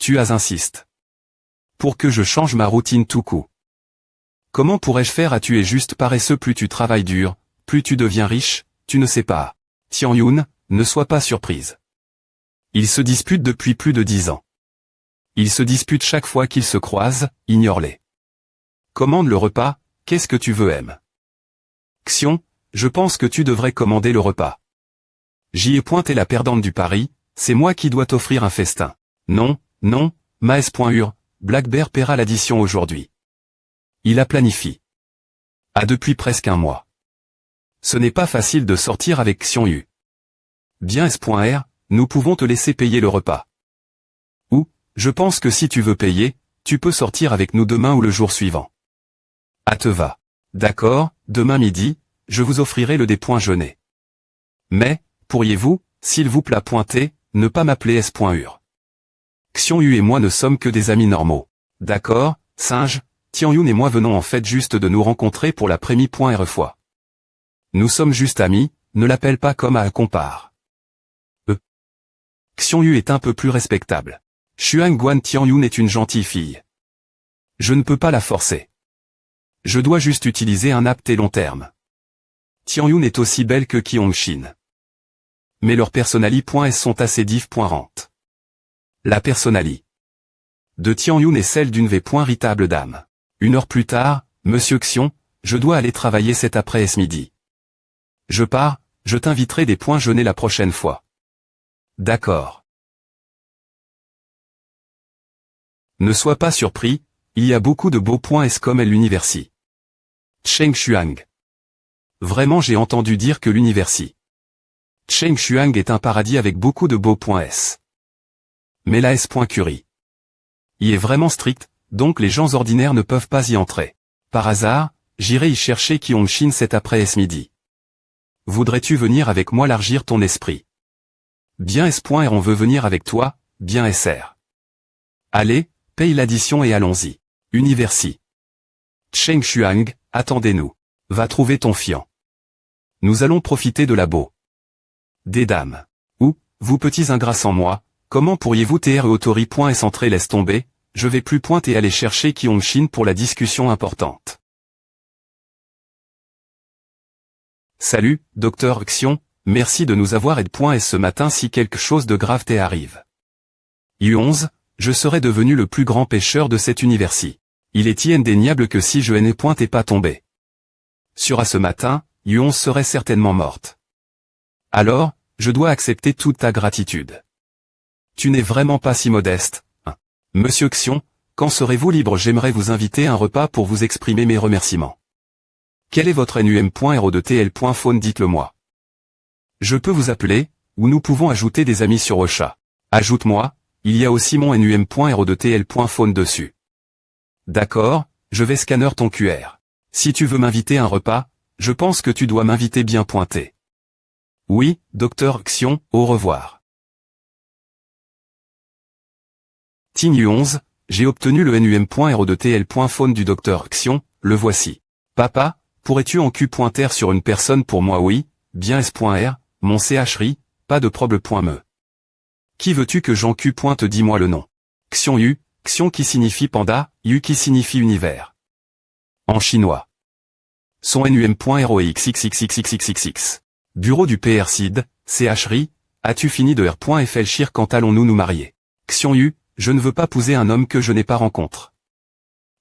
Tu as insisté. Pour que je change ma routine tout coup. Comment pourrais-je faire? Tu es juste paresseux, plus tu travailles dur, plus tu deviens riche, tu ne sais pas. Tian Yun, ne sois pas surprise. Ils se disputent depuis plus de 10 ans. Ils se disputent chaque fois qu'ils se croisent, ignore-les. Commande le repas, qu'est-ce que tu veux? Xion, je pense que tu devrais commander le repas. J'y ai pointé la perdante du pari, c'est moi qui dois t'offrir un festin. Non, non, Maes.ur, Black Bear paiera l'addition aujourd'hui. Il a planifié. Depuis presque un mois. Ce n'est pas facile de sortir avec Xion Yu. Bien S.R, nous pouvons te laisser payer le repas. Ou, je pense que si tu veux payer, tu peux sortir avec nous demain ou le jour suivant. Te va. D'accord, demain midi, je vous offrirai le déjeuner. Mais, pourriez-vous, s'il vous plaît pointer, ne pas m'appeler S.Ur. Xion Yu et moi ne sommes que des amis normaux. D'accord, singe, Tian Yun et moi venons en fait juste de nous rencontrer pour la première fois. Nous sommes juste amis, ne l'appelle pas comme à compare. Xion Yu est un peu plus respectable. Xuan Guan Tian Yun est une gentille fille. Je ne peux pas la forcer. Je dois juste utiliser un apte et long terme. Tian Yun est aussi belle que Qiong Shin. Mais leurs personnalités sont assez diff.rente. La personnalité de Tian Yun est celle d'une véritable dame. 1 heure plus tard, Monsieur Xion, je dois aller travailler cet après-midi. Je pars, je t'inviterai des jeûner la prochaine fois. D'accord. Ne sois pas surpris, il y a beaucoup de beaux points comme à l'université. Cheng Xuang. Vraiment j'ai entendu dire que l'université Cheng Xuang est un paradis avec beaucoup de beaux points S. Mais la S.Curie y est vraiment strict, donc les gens ordinaires ne peuvent pas y entrer. Par hasard, j'irai y chercher Qiong Shin cet après-midi. Voudrais-tu venir avec moi élargir ton esprit? Bien S.R on veut venir avec toi, bien SR. Allez, paye l'addition et allons-y. Universi. Cheng Xuang, attendez-nous. Va trouver ton fiant. Nous allons profiter de la beau des dames. Ou, vous petits ingrats sans moi, comment pourriez-vous autori.s entrer? Laisse tomber, je vais plus pointer aller chercher Qiong Shin pour la discussion importante. Salut, docteur Xion, merci de nous avoir aidé. Ce matin si quelque chose de grave arrive. U11, je serais devenu le plus grand pêcheur de cette université. Il est indéniable que si je n'étais pas tombé sur ce matin, U11 serait certainement morte. Alors, je dois accepter toute ta gratitude. Tu n'es vraiment pas si modeste, hein. Monsieur Xion, quand serez-vous libre? J'aimerais vous inviter à un repas pour vous exprimer mes remerciements. Quel est votre NUM.RO2TL.phone? Dites-le moi. Je peux vous appeler, ou nous pouvons ajouter des amis sur Ocha. Ajoute-moi, il y a aussi mon NUM.RO2TL.phone dessus. D'accord, je vais scanner ton QR. Si tu veux m'inviter à un repas, je pense que tu dois m'inviter bien pointé. Oui, docteur Xion, au revoir. Tignu 11, j'ai obtenu le NUM.RO2TL.phone du docteur Xion, le voici. Papa, pourrais-tu en Q.R sur une personne pour moi? Oui, bien S.R, mon CHRI, pas de problème. Qui veux-tu que j'en Q. Dis-moi le nom. Xion Yu, Xion qui signifie panda, Yu qui signifie univers. En chinois. Son NUM.ROXXXXXXX. Bureau du PRCID, CHRI, as-tu fini de R.FLCHIR? Quand allons-nous nous marier? Xion Yu, je ne veux pas épouser un homme que je n'ai pas rencontré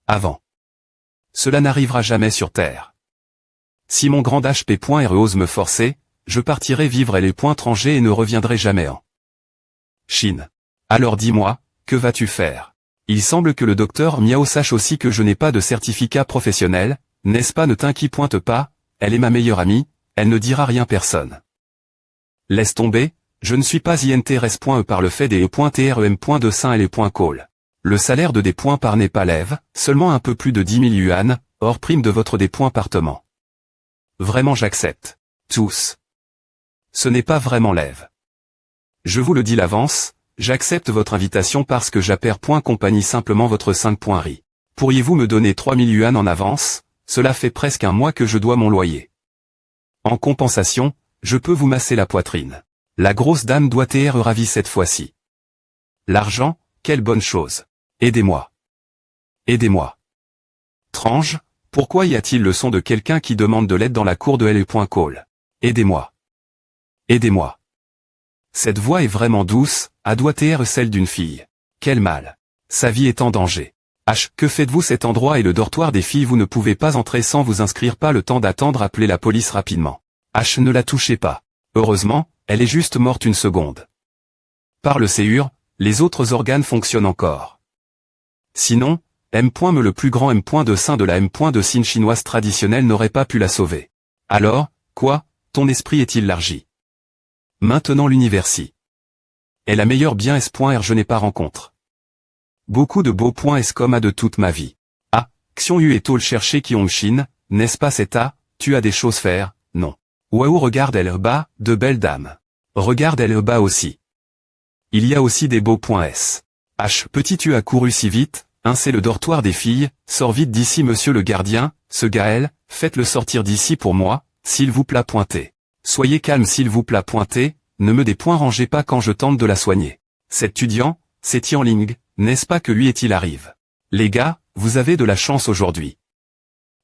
avant. Cela n'arrivera jamais sur Terre. Si mon grand HP.RE ose me forcer, je partirai vivre les points étrangers et ne reviendrai jamais en Chine. Alors dis-moi, que vas-tu faire? Il semble que le docteur Miao sache aussi que je n'ai pas de certificat professionnel, n'est-ce pas? Ne t'inquiète pas, elle est ma meilleure amie, elle ne dira rien personne. Laisse tomber, je ne suis pas intéressé par le fait des E.TREM. Saint et les call. Le salaire de des points par n'est pas lève, seulement un peu plus de 10 000 yuan, hors prime de votre des points partement. Vraiment j'accepte. Tous. Ce n'est pas vraiment lève. Je vous le dis l'avance, j'accepte votre invitation parce que j'appelle compagnie simplement votre 5.ri. Pourriez-vous me donner 3 000 yuan en avance? Cela fait presque un mois que je dois mon loyer. En compensation, je peux vous masser la poitrine. La grosse dame doit être ravie cette fois-ci. L'argent, quelle bonne chose. Aidez-moi. Aidez-moi. Trange, pourquoi y a-t-il le son de quelqu'un qui demande de l'aide dans la cour de L.Call? Aidez-moi. Aidez-moi. Cette voix est vraiment douce, à doigté celle d'une fille. Quel mal. Sa vie est en danger. H. Que faites-vous cet endroit est le dortoir des filles, vous ne pouvez pas entrer sans vous inscrire, pas le temps d'attendre, appelez la police rapidement. H. Ne la touchez pas. Heureusement, elle est juste morte une seconde. Par le séur, les autres organes fonctionnent encore. Sinon, M. le plus grand M. de sein de la M. de signe chinoise traditionnelle n'aurait pas pu la sauver. Alors, quoi, ton esprit est élargi. Maintenant l'universi. Est la meilleure bien S.R. Je n'ai pas rencontre. Beaucoup de beaux points S comme a de toute ma vie. Ah, Xion Yu et Tol chercher Kyong-shin, n'est-ce pas cet A, tu as des choses faire, non. Waouh regarde elle bas, de belles dames. Regarde elle bas aussi. Il y a aussi des beaux points S. H. Petit tu as couru si vite, c'est le dortoir des filles, sors vite d'ici monsieur le gardien, ce Gaël, faites-le sortir d'ici pour moi, s'il vous plaît pointez. Soyez calme s'il vous plaît pointez, ne me des points rangez pas quand je tente de la soigner. Cet étudiant, c'est Tianling, n'est-ce pas que lui est-il arrive. Les gars, vous avez de la chance aujourd'hui.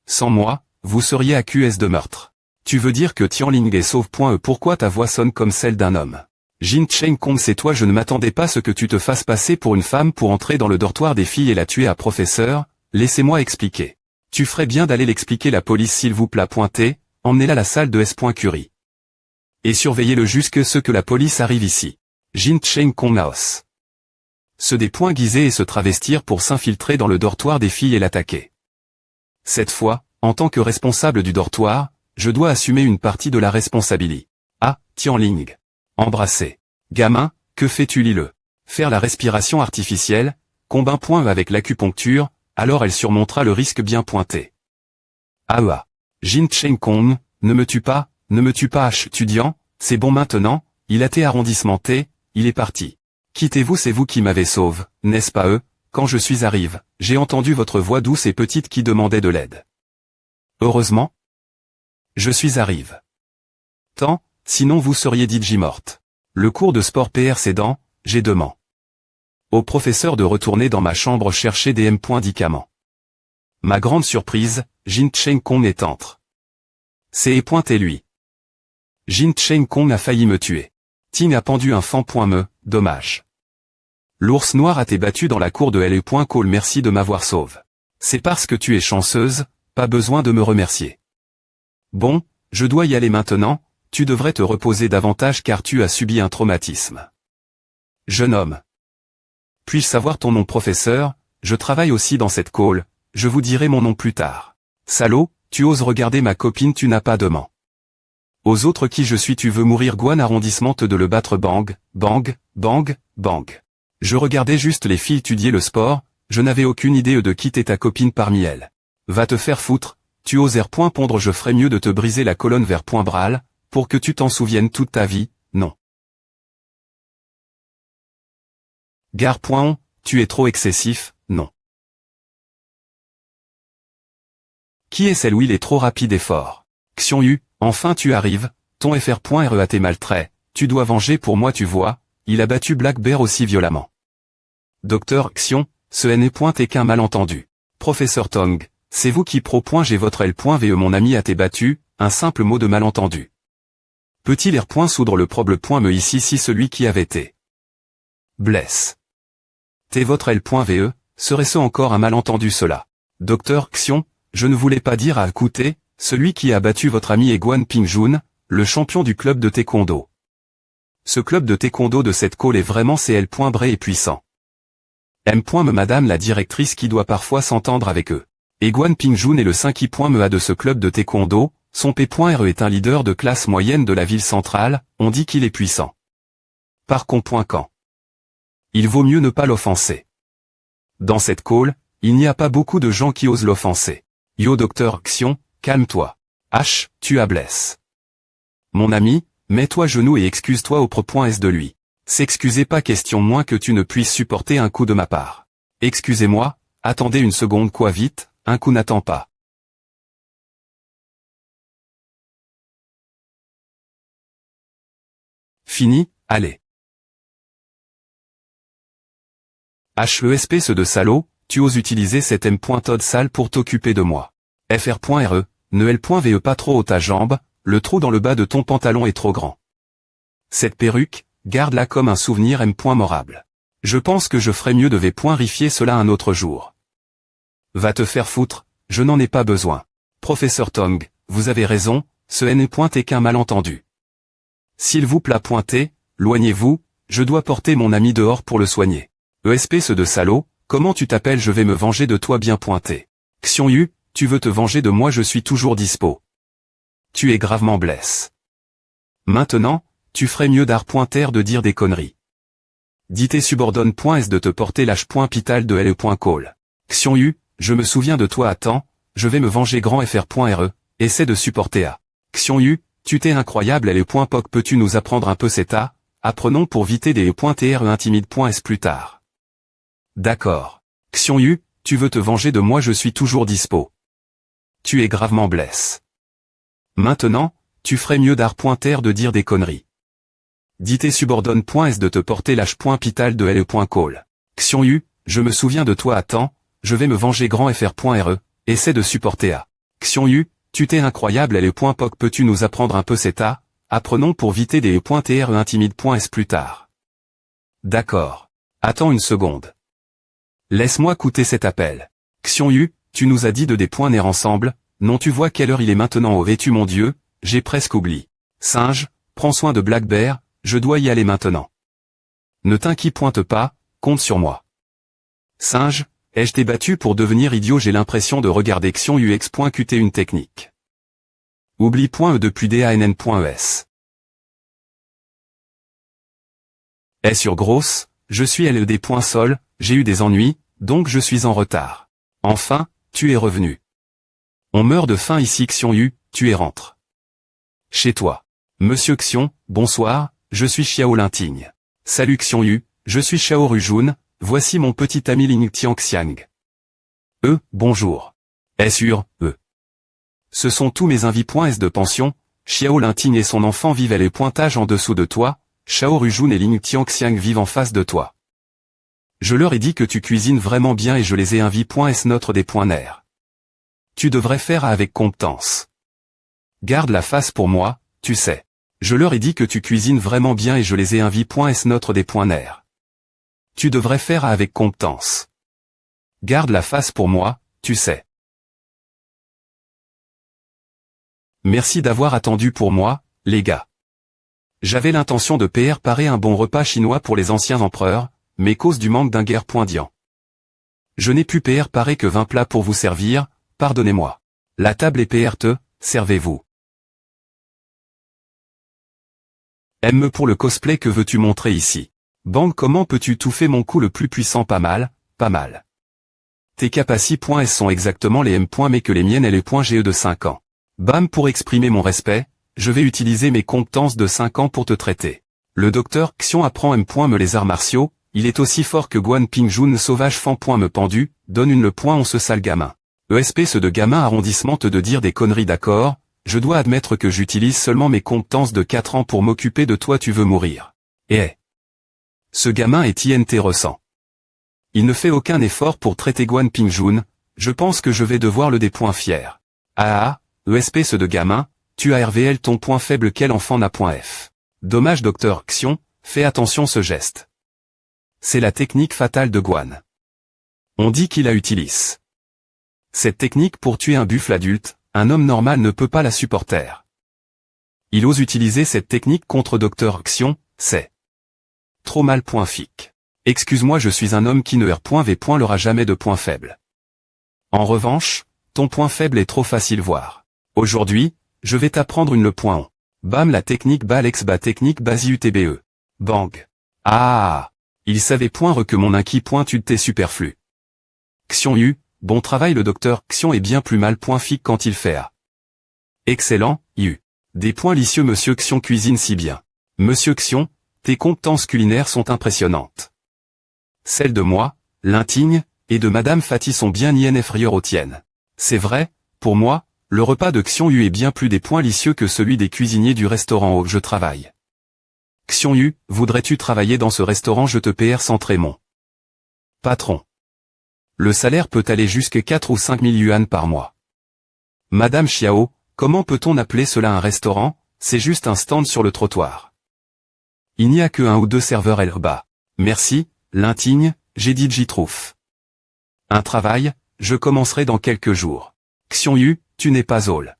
Sans moi, vous seriez accusés de meurtre. Tu veux dire que Tianling est sauve. Pourquoi ta voix sonne comme celle d'un homme? Jin Cheng Kong c'est toi, je ne m'attendais pas à ce que tu te fasses passer pour une femme pour entrer dans le dortoir des filles et la tuer à professeur, laissez-moi expliquer. Tu ferais bien d'aller l'expliquer la police s'il vous plaît pointez, emmenez-la à la salle de S. Curie. Et surveillez-le jusque ce que la police arrive ici. Jin Cheng Kong Laos. Se des points guisés et se travestir pour s'infiltrer dans le dortoir des filles et l'attaquer. Cette fois, en tant que responsable du dortoir, je dois assumer une partie de la responsabilité. Ah, Tianling. Embrasser. Gamin, que fais-tu lis-le? Faire la respiration artificielle, combin point avec l'acupuncture, alors elle surmontera le risque bien pointé. Ah. Jin Cheng Kong, ne me tue pas H. Étudiant, c'est bon maintenant, il a été arrondissement T, il est parti. Quittez-vous, c'est vous qui m'avez sauve, n'est-ce pas quand je suis arrive, j'ai entendu votre voix douce et petite qui demandait de l'aide. Heureusement. Je suis arrive. Tant, sinon vous seriez morte. Le cours de sport PR cédant, j'ai demandé au professeur de retourner dans ma chambre chercher des médicaments. Ma grande surprise, Jin Cheng Kong est entre. C'est pointé lui. Jin Cheng Kong a failli me tuer. Ting a pendu un fan. Dommage. L'ours noir a été battu dans la cour de L.Call. Merci de m'avoir sauve. C'est parce que tu es chanceuse, pas besoin de me remercier. Bon, je dois y aller maintenant, tu devrais te reposer davantage car tu as subi un traumatisme. Jeune homme. Puis-je savoir ton nom professeur? Je travaille aussi dans cette call, je vous dirai mon nom plus tard. Salaud, tu oses regarder ma copine, tu n'as pas de ment. Aux autres qui je suis, tu veux mourir Guan arrondissement de le battre bang, bang, bang, bang. Je regardais juste les filles étudier le sport, je n'avais aucune idée de quitter ta copine parmi elles. Va te faire foutre, tu oser point pondre, je ferais mieux de te briser la colonne vers point bral, pour que tu t'en souviennes toute ta vie, non. Gare point, tu es trop excessif, non. Qui est celle où il est trop rapide et fort? Xion Yu, enfin tu arrives, ton FR.RE tes maltraits, tu dois venger pour moi tu vois, il a battu Black Bear aussi violemment. Docteur Xion, ce n'est qu'un malentendu. Professeur Tong, c'est vous qui j'ai votre L.VE mon ami a été battu, un simple mot de malentendu. Peut-il soudre le problème me ici si celui qui avait été blesse. T'es votre L.VE, serait-ce encore un malentendu cela? Docteur Xion, je ne voulais pas dire à écouter, celui qui a battu votre ami est Guan Pingjun, le champion du club de taekwondo. Ce club de taekwondo de cette call est vraiment CL.bré et puissant. Madame la directrice qui doit parfois s'entendre avec eux. Et Guan Pingjun est le 5e de ce club de taekwondo, son P.RE est un leader de classe moyenne de la ville centrale, on dit qu'il est puissant. Par contre quand il vaut mieux ne pas l'offenser. Dans cette call, il n'y a pas beaucoup de gens qui osent l'offenser. Yo docteur Xion, calme-toi. H, tu as blesse. Mon ami, mets-toi genoux et excuse-toi au S de lui. S'excuser pas question moins que tu ne puisses supporter un coup de ma part. Excusez-moi, attendez une seconde quoi vite, un coup n'attend pas. Fini, allez. HESP ce de salaud, tu oses utiliser cet M.Todd sale pour t'occuper de moi. FR.RE, ne L.VE pas trop haut ta jambe, le trou dans le bas de ton pantalon est trop grand. Cette perruque, garde-la comme un souvenir M.Morable. Je pense que je ferais mieux de V.Rifier cela un autre jour. Va te faire foutre, je n'en ai pas besoin. Professeur Tong, vous avez raison, ce N est qu'un malentendu. S'il vous plaît pointer, loignez-vous, je dois porter mon ami dehors pour le soigner. ESP ce de salaud, comment tu t'appelles je vais me venger de toi bien pointé. Xiongyu, tu veux te venger de moi je suis toujours dispo. Tu es gravement blesse. Maintenant, tu ferais mieux d'art.ter de dire des conneries. Dis tes subordonne.s de te porter lâche.pital de L.call. Xiongyu, je me souviens de toi attends, je vais me venger grand fr.re, essaie de supporter A. Xiongyu, tu t'es incroyable L.poc peux-tu nous apprendre un peu cet A, apprenons pour viter des E.tre intimide.s plus tard. D'accord. Xiongyu, tu veux te venger de moi je suis toujours dispo. Tu es gravement blesse. Maintenant, tu ferais mieux d'art.ter de dire des conneries. Dis tes subordonne.s de te porter lâche.pital de L.call. Xiongyu, je me souviens de toi attends, je vais me venger grand fr.re, essaie de supporter A. Xiongyu, tu t'es incroyable L.poc peux-tu nous apprendre un peu cet A, apprenons pour viter des E.tre intimide.s plus tard. D'accord. Attends une seconde. Laisse-moi coûter cet appel. Xiongyu, tu nous as dit de des points nerfs ensemble, non tu vois quelle heure il est maintenant au vêtu mon Dieu, j'ai presque oublié. Singe, prends soin de Black Bear, je dois y aller maintenant. Ne t'inquiète pas, compte sur moi. Singe, ai-je t'ai battu pour devenir idiot j'ai l'impression de regarder Xiongyu.qt une technique. Oublie.e depuis DANN.es. Est sur grosse, je suis LED.sol, j'ai eu des ennuis, donc je suis en retard. Enfin, tu es revenu. On meurt de faim ici Xiongyu, tu es rentre. Chez toi. Monsieur Xion, bonsoir, je suis Xiao Linting. Salut Xiongyu, je suis Xiao Rujun, voici mon petit ami Ling Tianxiang. Bonjour. Est sûr, Ce sont tous mes invités.s de pension, Xiao Linting et son enfant vivent les pointages en dessous de toi, Xiao Rujun et Ling Tianxiang vivent en face de toi. Je leur ai dit que tu cuisines vraiment bien et je les ai invités.s notre des points nerfs. Tu devrais faire avec compétence. Garde la face pour moi, tu sais. Je leur ai dit que tu cuisines vraiment bien et je les ai invités.s notre des points nerfs. Tu devrais faire avec compétence. Garde la face pour moi, tu sais. Merci d'avoir attendu pour moi, les gars. J'avais l'intention de préparer un bon repas chinois pour les anciens empereurs, mais cause du manque d'un guerre.dian. Je n'ai pu préparer que 20 plats pour vous servir, pardonnez-moi. La table est PRT, servez-vous. M pour le cosplay que veux-tu montrer ici? Bang comment peux-tu touffer mon coup le plus puissant pas mal, pas mal. Tes capacités.s sont exactement les M. mais que les miennes et les .ge de 5 ans. Bam pour exprimer mon respect, je vais utiliser mes compétences de 5 ans pour te traiter. Le docteur Xion apprend M. me les arts martiaux, il est aussi fort que Guan Pingjun sauvage fan. Me pendu, donne une le point on se sale gamin. ESP ce de gamin arrondissement te de dire des conneries d'accord, je dois admettre que j'utilise seulement mes compétences de 4 ans pour m'occuper de toi tu veux mourir. Ce gamin est intéressant. Il ne fait aucun effort pour traiter Guan Pingjun, je pense que je vais devoir le des points fiers. ESP ce de gamin, tu as RVL ton point faible quel enfant n'a point F. Dommage docteur Xion, fais attention ce geste. C'est la technique fatale de Guan. On dit qu'il la utilise. Cette technique pour tuer un buffle adulte, un homme normal ne peut pas la supporter. Il ose utiliser cette technique contre docteur Xion, c'est trop mal. Fic. Excuse-moi je suis un homme qui ne R.V. l'aura jamais de point faible. En revanche, ton point faible est trop facile voir. Aujourd'hui, je vais t'apprendre une le point on. Bam la technique Balex ba technique Basi-UTBE. Bang. Il savait point que mon inqui point tu t'es superflu. Xiongyu, bon travail le docteur Xion est bien plus mal. Fic quand il fait A. Excellent, Des points licieux monsieur Xion cuisine si bien. Monsieur Xion, tes compétences culinaires sont impressionnantes. Celles de moi, Linting, et de Madame Fatih sont bien inférieures aux tiennes. C'est vrai, pour moi, le repas de Xiongyu est bien plus des points licieux que celui des cuisiniers du restaurant où je travaille. Xiongyu, voudrais-tu travailler dans ce restaurant je te PR sans trémon. Patron. Le salaire peut aller jusqu'à 4 ou 5 000 yuan par mois. Madame Xiao, comment peut-on appeler cela un restaurant? C'est juste un stand sur le trottoir. Il n'y a que 1 ou 2 serveurs là-bas. Merci, Lintigne, j'ai dit j'y trouve. Un travail, je commencerai dans quelques jours. Xiongyu, tu n'es pas all.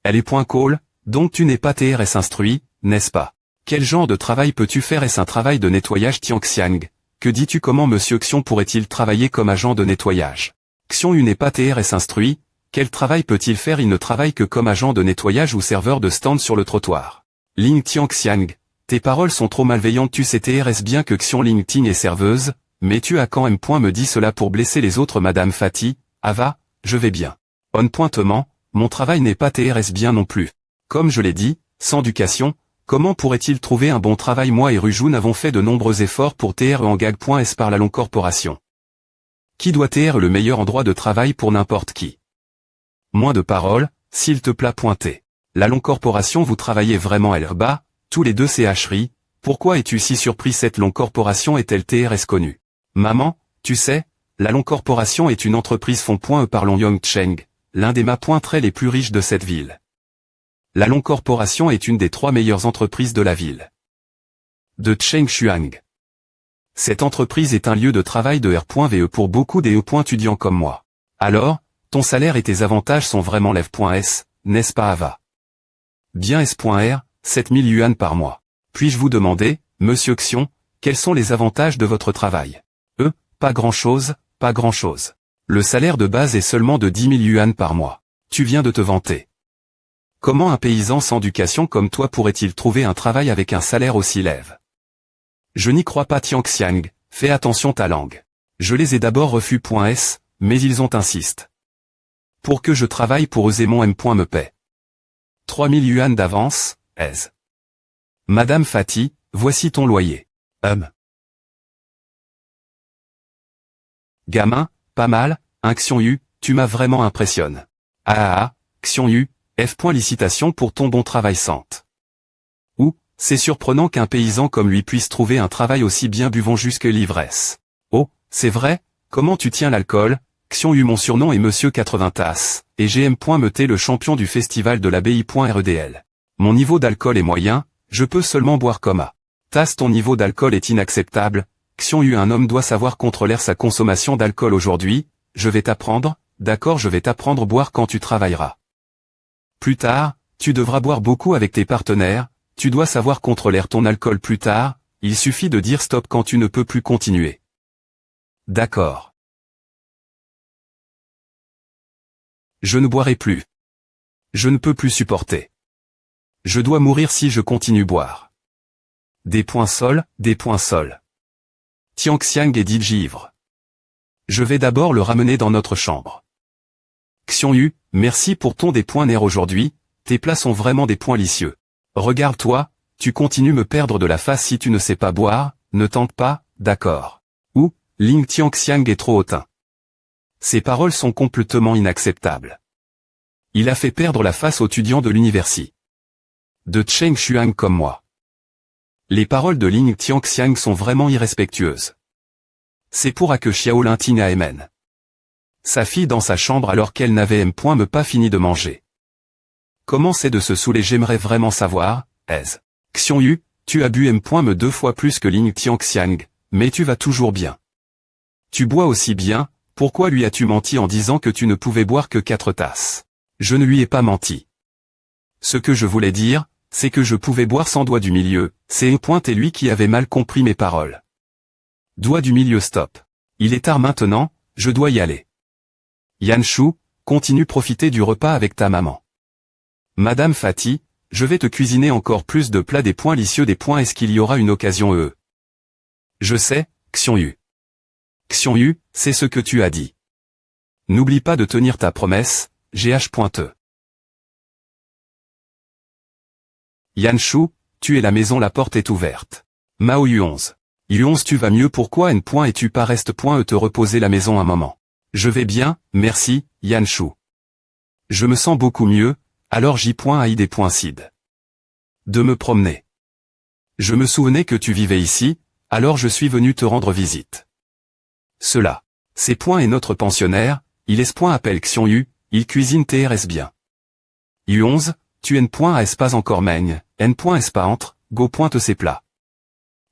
Elle est point call, donc tu n'es pas TRS instruit, n'est-ce pas? Quel genre de travail peux-tu faire? Est-ce un travail de nettoyage Tianxiang? Que dis-tu? Comment monsieur Xiong pourrait-il travailler comme agent de nettoyage? Xiongyu n'est pas TRS instruit, quel travail peut-il faire? Il ne travaille que comme agent de nettoyage ou serveur de stand sur le trottoir. Ling Tianxiang, tes paroles sont trop malveillantes. Tu sais TRS bien que Xiong Ling Ting est serveuse, mais tu as quand même point me dit cela pour blesser les autres. Madame Fatih, Ava, je vais bien. On pointement, mon travail n'est pas TRS bien non plus. Comme je l'ai dit, sans éducation, comment pourrait-il trouver un bon travail? Moi et Rujun avons fait de nombreux efforts pour TRE en gag.s par la longue corporation. Qui doit TRE le meilleur endroit de travail pour n'importe qui? Moins de paroles, s'il te plaît. Pointer. La longue corporation, vous travaillez vraiment là-bas, tous les deux CHRI, pourquoi es-tu si surpris? Cette longue corporation est-elle TRS connue? Maman, tu sais, la longue corporation est une entreprise par Yongcheng, l'un des traits les plus riches de cette ville. La longue corporation est une des 3 meilleures entreprises de la ville de Chengshuang. Cette entreprise est un lieu de travail de R.VE pour beaucoup des étudiants comme moi. Alors, ton salaire et tes avantages sont vraiment lève.s, n'est-ce pas Ava? Bien S.R, 7 000 yuan par mois. Puis-je vous demander, monsieur Xiong, quels sont les avantages de votre travail? Pas grand-chose, pas grand-chose. Le salaire de base est seulement de 10 000 yuan par mois. Tu viens de te vanter. Comment un paysan sans éducation comme toi pourrait-il trouver un travail avec un salaire aussi lève? Je n'y crois pas. Tianxiang, fais attention ta langue. Je les ai d'abord refus.s, mais ils ont insisté. Pour que je travaille pour eux et mon M. me paie. 3 000 yuan d'avance, aise. Madame Fatih, voici ton loyer. Gamin, pas mal, hein Xiongyu, tu m'as vraiment impressionné. Xiongyu, F. Licitation pour ton bon travail sente. Ou, c'est surprenant qu'un paysan comme lui puisse trouver un travail aussi bien buvant jusque l'ivresse. Oh, c'est vrai, comment tu tiens l'alcool? Xiongyu, mon surnom est Monsieur 80 tasses, et GM. Me t'es le champion du festival de la BI.REDL. Mon niveau d'alcool est moyen, je peux seulement boire comme A. Tasse, ton niveau d'alcool est inacceptable. Xiongyu, un homme doit savoir contrôler sa consommation d'alcool aujourd'hui, je vais t'apprendre, d'accord, je vais t'apprendre à boire quand tu travailleras. Plus tard, tu devras boire beaucoup avec tes partenaires, tu dois savoir contrôler ton alcool plus tard, il suffit de dire stop quand tu ne peux plus continuer. D'accord. Je ne boirai plus. Je ne peux plus supporter. Je dois mourir si je continue boire. Des points sols, des points sols. Tianxiang est dit ivre. Je vais d'abord le ramener dans notre chambre. Xiongyu, merci pour ton des points nerfs aujourd'hui, tes plats sont vraiment des points licieux. Regarde-toi, tu continues me perdre de la face si tu ne sais pas boire, ne tente pas, d'accord. Ou, Ling Tianxiang est trop hautain. Ces paroles sont complètement inacceptables. Il a fait perdre la face aux étudiants de l'université de Chengshuang comme moi. Les paroles de Ling Tianxiang sont vraiment irrespectueuses. C'est pour que Xiao Linting a Emen sa fille dans sa chambre alors qu'elle n'avait pas fini de manger. Comment c'est de se saouler? J'aimerais vraiment savoir, aise. Xiongyu, tu as bu me 2 fois plus que Ling Tianxiang, mais tu vas toujours bien. Tu bois aussi bien, pourquoi lui as-tu menti en disant que tu ne pouvais boire que 4 tasses? Je ne lui ai pas menti. Ce que je voulais dire, c'est que je pouvais boire sans doigt du milieu, c'est et lui qui avait mal compris mes paroles. Doigt du milieu stop. Il est tard maintenant, je dois y aller. Yanshu, continue profiter du repas avec ta maman. Madame Fatih, je vais te cuisiner encore plus de plats des points licieux des points. Est-ce qu'il y aura une occasion Je sais, Xiongyu. Xiongyu, c'est ce que tu as dit. N'oublie pas de tenir ta promesse, GH.E. Yanshu, tu es la maison, la porte est ouverte. Mao Yuonze. Yuonze, tu vas mieux, pourquoi et tu pas reste te reposer la maison un moment. Je vais bien, merci, Yanshu. Je me sens beaucoup mieux, alors j'y des cid. De me promener. Je me souvenais que tu vivais ici, alors je suis venu te rendre visite. cela. C'est point est notre pensionnaire, il est point appelle Xion Yu, il cuisine TRS bien. U11, tu n point à espace encore maigne, n point est pas entre, go pointe ses plats.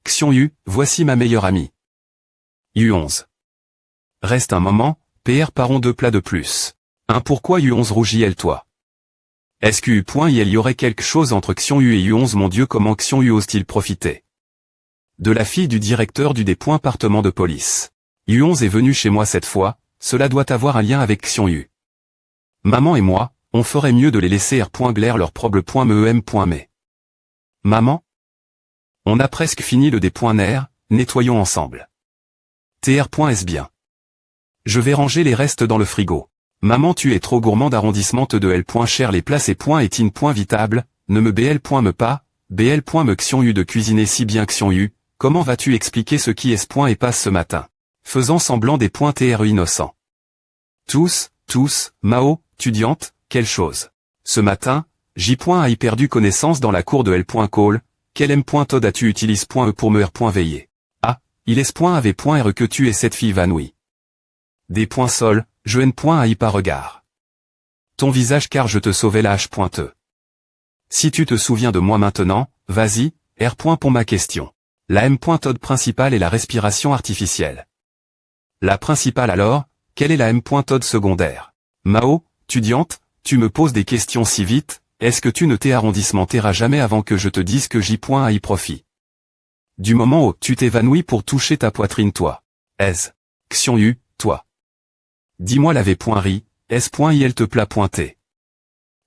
Xion Yu, voici ma meilleure amie. U11. Reste un moment, PR parons 2 plats de plus. Pourquoi U11 rougit elle toi? Est-ce que il y aurait quelque chose entre Xion Yu et U11 mon Dieu comment Xion Yu ose-t-il profiter de la fille du directeur du département de police. U11 est venu chez moi cette fois, cela doit avoir un lien avec Xion Yu. Maman et moi, on ferait mieux de les laisser glaire leur problème .mem.mais. Maman? On a presque fini le .ner, nettoyons ensemble. Tr.s bien. Je vais ranger les restes dans le frigo. Maman tu es trop gourmand d'arrondissement de L. Cher les places et .est vitable, ne me BL. Me pas, BL. Me Xion Yu de cuisiner si bien Xion Yu, comment vas-tu expliquer ce qui est et passe ce matin? Faisant semblant des TRE innocents. Tous, Mao, étudiante, quelle chose. Ce matin, J. a perdu connaissance dans la cour de L. Call, quel M. Todd as-tu utilise .e pour me veiller. Ah, il est avait .re que tu es cette fille évanouie. Des sol, je n. ai pas regard. Ton visage car je te sauvais la H.e. Si tu te souviens de moi maintenant, vas-y, R. Pour ma question. La M. Todd principale est la respiration artificielle. La principale alors, quelle est la M. Todd secondaire? Mao, étudiante, tu me poses des questions si vite, est-ce que tu ne t'arrondissementeras jamais avant que je te dise que J. ai profit? Du moment où tu t'évanouis pour toucher ta poitrine toi. Est-ce Xion Yu, toi. Dis-moi l'avait ri, est-ce il te plat pointé?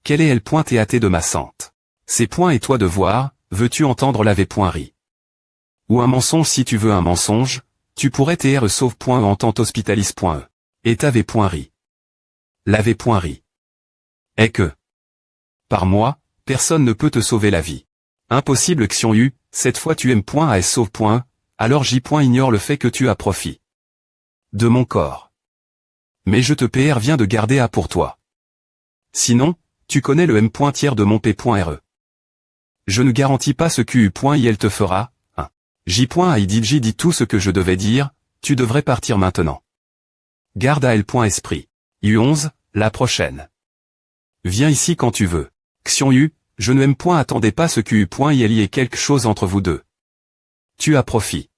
Quel est elle TAT de ma sente? C'est et toi de voir, veux-tu entendre l'avait ri? Ou un mensonge si tu veux un mensonge, tu pourrais TR sauve entente hospitalis.e. Et t'avais ri. L'avait ri. Est que. Par moi, personne ne peut te sauver la vie. Impossible Xion Yu, cette fois tu aimes .as sauve .e, alors J. ignore le fait que tu as profit de mon corps. Mais je te viens de garder A pour toi. Sinon, tu connais le M. Tiers de mon P.re. Je ne garantis pas ce que U. te fera, hein. J. dit tout ce que je devais dire, tu devrais partir maintenant. Garde à L. Esprit. U11, la prochaine. Viens ici quand tu veux. Xion Yu, je ne attendais pas ce que U. il y ait quelque chose entre vous deux. Tu as profit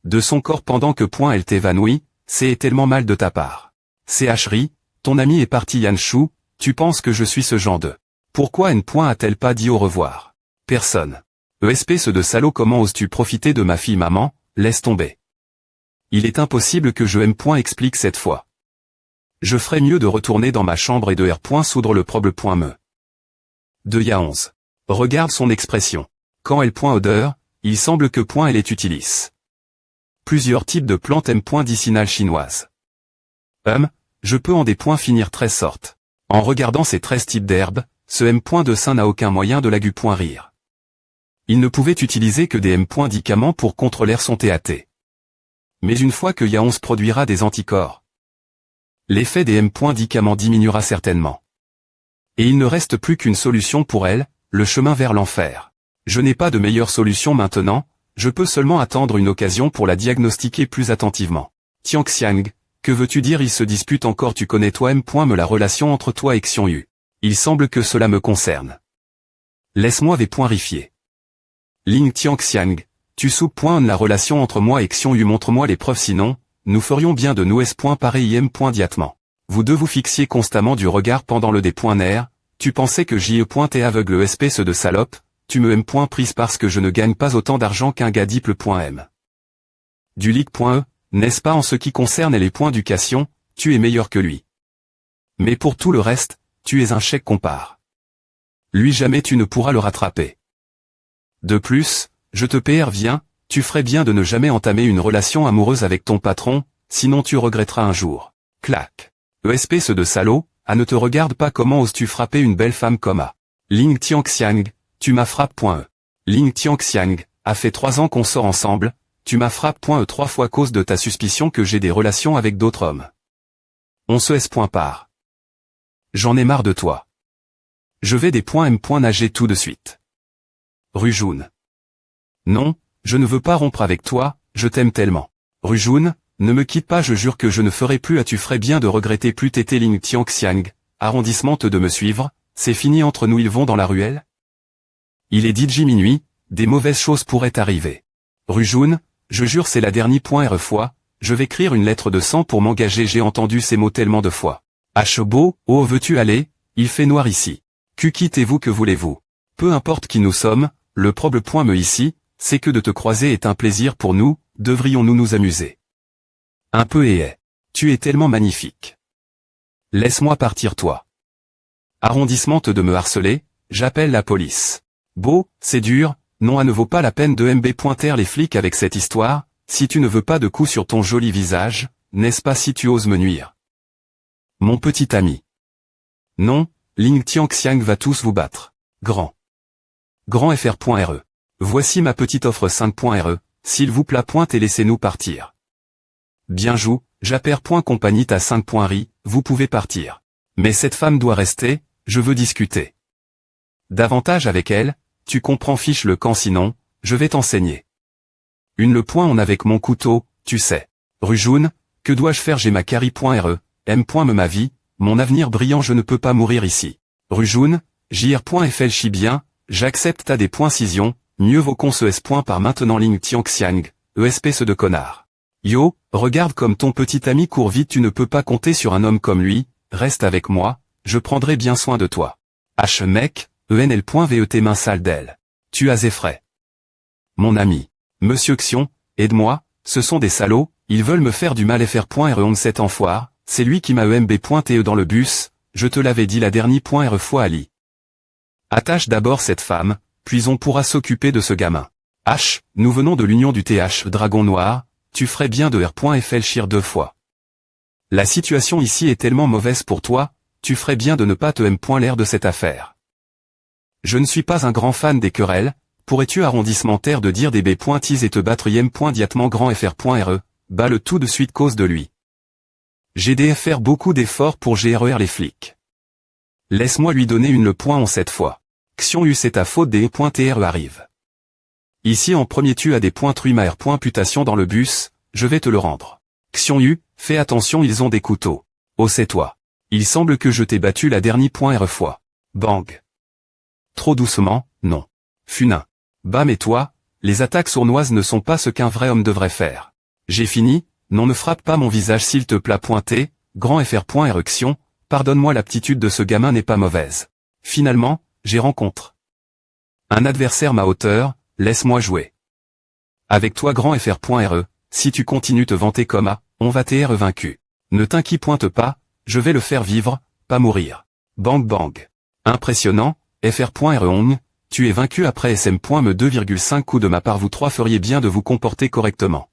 de son corps pendant que elle t'évanouit, c'est tellement mal de ta part. CHRI, ton ami est parti Yanshu, tu penses que je suis ce genre de. Pourquoi N. a-t-elle pas dit au revoir? Personne. ESP ce de salaud comment oses-tu profiter de ma fille maman, laisse tomber. Il est impossible que je M. explique cette fois. Je ferais mieux de retourner dans ma chambre et de R. soudre le problème. De Ya11. Regarde son expression. Quand elle odeur, il semble que elle est utilise. Plusieurs types de plantes M. Dicinales chinoises. Je peux en des finir 13 sortes. En regardant ces 13 types d'herbes, ce M. de sein n'a aucun moyen de lagu rire. Il ne pouvait utiliser que des M. médicaments pour contrôler son TAT. Mais une fois que Ya11 produira des anticorps, l'effet des M. médicaments diminuera certainement. Et il ne reste plus qu'une solution pour elle, le chemin vers l'enfer. Je n'ai pas de meilleure solution maintenant, je peux seulement attendre une occasion pour la diagnostiquer plus attentivement. Tianxiang, que veux-tu dire il se dispute encore tu connais toi M. la relation entre toi et Xion Yu. Il semble que cela me concerne. Laisse-moi rifier. Ling Tianxiang, tu soupes la relation entre moi et Xion Yu montre-moi les preuves sinon, nous ferions bien de nous S. pareil M. diatement. Vous deux vous fixiez constamment du regard pendant le ner, tu pensais que J.E. t'es aveugle espèce de salope, tu me M. prise parce que je ne gagne pas autant d'argent qu'un gars diple.m. Du league.e, n'est-ce pas en ce qui concerne les points d'éducation, tu es meilleur que lui. Mais pour tout le reste, tu es un chèque compare. Lui jamais tu ne pourras le rattraper. De plus, je te viens, tu ferais bien de ne jamais entamer une relation amoureuse avec ton patron, sinon tu regretteras un jour. Clac. Espèce de salaud, ne te regarde pas comment oses-tu frapper une belle femme comme A. Ling Tianxiang, tu m'as frappé. Ling Tianxiang, a fait 3 ans qu'on sort ensemble, tu m'as frappé 3 fois cause de ta suspicion que j'ai des relations avec d'autres hommes. On se S. Part. J'en ai marre de toi. Je vais des M. nager tout de suite. Rujun. Non, je ne veux pas rompre avec toi, je t'aime tellement. Rujun, ne me quitte pas, je jure que je ne ferai plus. Tu ferais bien de regretter plus Tété Ling Tianxiang, arrondissement de me suivre, c'est fini entre nous, ils vont dans la ruelle. Il est DJ minuit, des mauvaises choses pourraient arriver. Rue June, je jure c'est la dernière fois, je vais écrire une lettre de sang pour m'engager, j'ai entendu ces mots tellement de fois. Beau, oh veux-tu aller, il fait noir ici. Quittez-vous, que voulez-vous? Peu importe qui nous sommes, le problème ici, c'est que de te croiser est un plaisir pour nous, devrions-nous nous amuser? Un peu tu es tellement magnifique. Laisse-moi partir toi. Arrondissement de me harceler, j'appelle la police. Beau, c'est dur, non, ne vaut pas la peine de pointer les flics avec cette histoire, si tu ne veux pas de coups sur ton joli visage, n'est-ce pas, si tu oses me nuire? Mon petit ami. Non, Ling Tianxiang va tous vous battre. Grand FR.RE. Voici ma petite offre 5.RE, s'il vous plaît pointe et laissez-nous partir. Bien joue, Japper.compagnie à 5.ri, vous pouvez partir. Mais cette femme doit rester, je veux discuter davantage avec elle, tu comprends, fiche le camp, sinon, je vais t'enseigner. Le point on avec mon couteau, tu sais. Rue June, que dois-je faire, j'ai ma carry.re, m.me ma vie, mon avenir brillant, je ne peux pas mourir ici. Rue June, jr.fl chie bien, j'accepte ta des points cision, mieux vaut qu'on se s. Par maintenant Ling Tianxiang, espèce de connard. Yo, regarde comme ton petit ami court vite, tu ne peux pas compter sur un homme comme lui, reste avec moi, je prendrai bien soin de toi. Mec, enl.vet main sale d'elle. Tu as effraie. Mon ami. Monsieur Xion, aide-moi, ce sont des salauds, ils veulent me faire du mal. fr.re cet enfoire, c'est lui qui m'a emb.te dans le bus, je te l'avais dit la dernière fois Ali. Attache d'abord cette femme, puis on pourra s'occuper de ce gamin. Nous venons de l'union du TH Dragon Noir, tu ferais bien de r.fl chire 2 fois. La situation ici est tellement mauvaise pour toi, tu ferais bien de ne pas te l'air de cette affaire. Je ne suis pas un grand fan des querelles, pourrais-tu arrondissementaire de dire des b.tis et te battre diatement grand fr.re, bas le tout de suite cause de lui. J'ai des faire beaucoup d'efforts pour gérer les flics. Laisse-moi lui donner le point en cette fois. Xion U c'est ta faute, des .tr arrive. Ici en premier tu as des points truimaire. Putation dans le bus, je vais te le rendre. Xion U, fais attention, ils ont des couteaux. Oh c'est toi. Il semble que je t'ai battu la dernière fois. Bang. Trop doucement, non. Funin. Bam, et toi, les attaques sournoises ne sont pas ce qu'un vrai homme devrait faire. J'ai fini, non, ne frappe pas mon visage s'il te plaît. Pointé, grand fr.érection, pardonne-moi, l'aptitude de ce gamin n'est pas mauvaise. Finalement, j'ai rencontre un adversaire ma hauteur, laisse-moi jouer. Avec toi grand fr.re, si tu continues te vanter comme on va t'être vaincu. Ne t'inquiète pointe pas, je vais le faire vivre, pas mourir. Bang bang. Impressionnant, fr.re tu es vaincu après sm.me 2,5 coups de ma part, vous trois feriez bien de vous comporter correctement.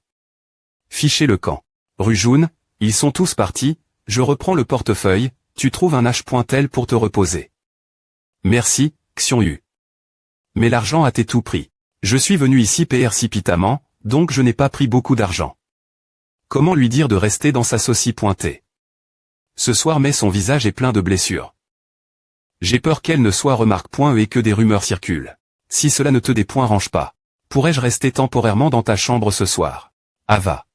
Fichez le camp. Rue June, ils sont tous partis, je reprends le portefeuille, tu trouves un h.tel pour te reposer. Merci, Xion Yu. Mais l'argent a été tout pris. Je suis venu ici précipitamment, donc je n'ai pas pris beaucoup d'argent. Comment lui dire de rester dans sa saucisse pointée? Ce soir mais son visage est plein de blessures. J'ai peur qu'elle ne soit remarque.e et que des rumeurs circulent. Si cela ne te dérange pas, pourrais-je rester temporairement dans ta chambre ce soir? Va.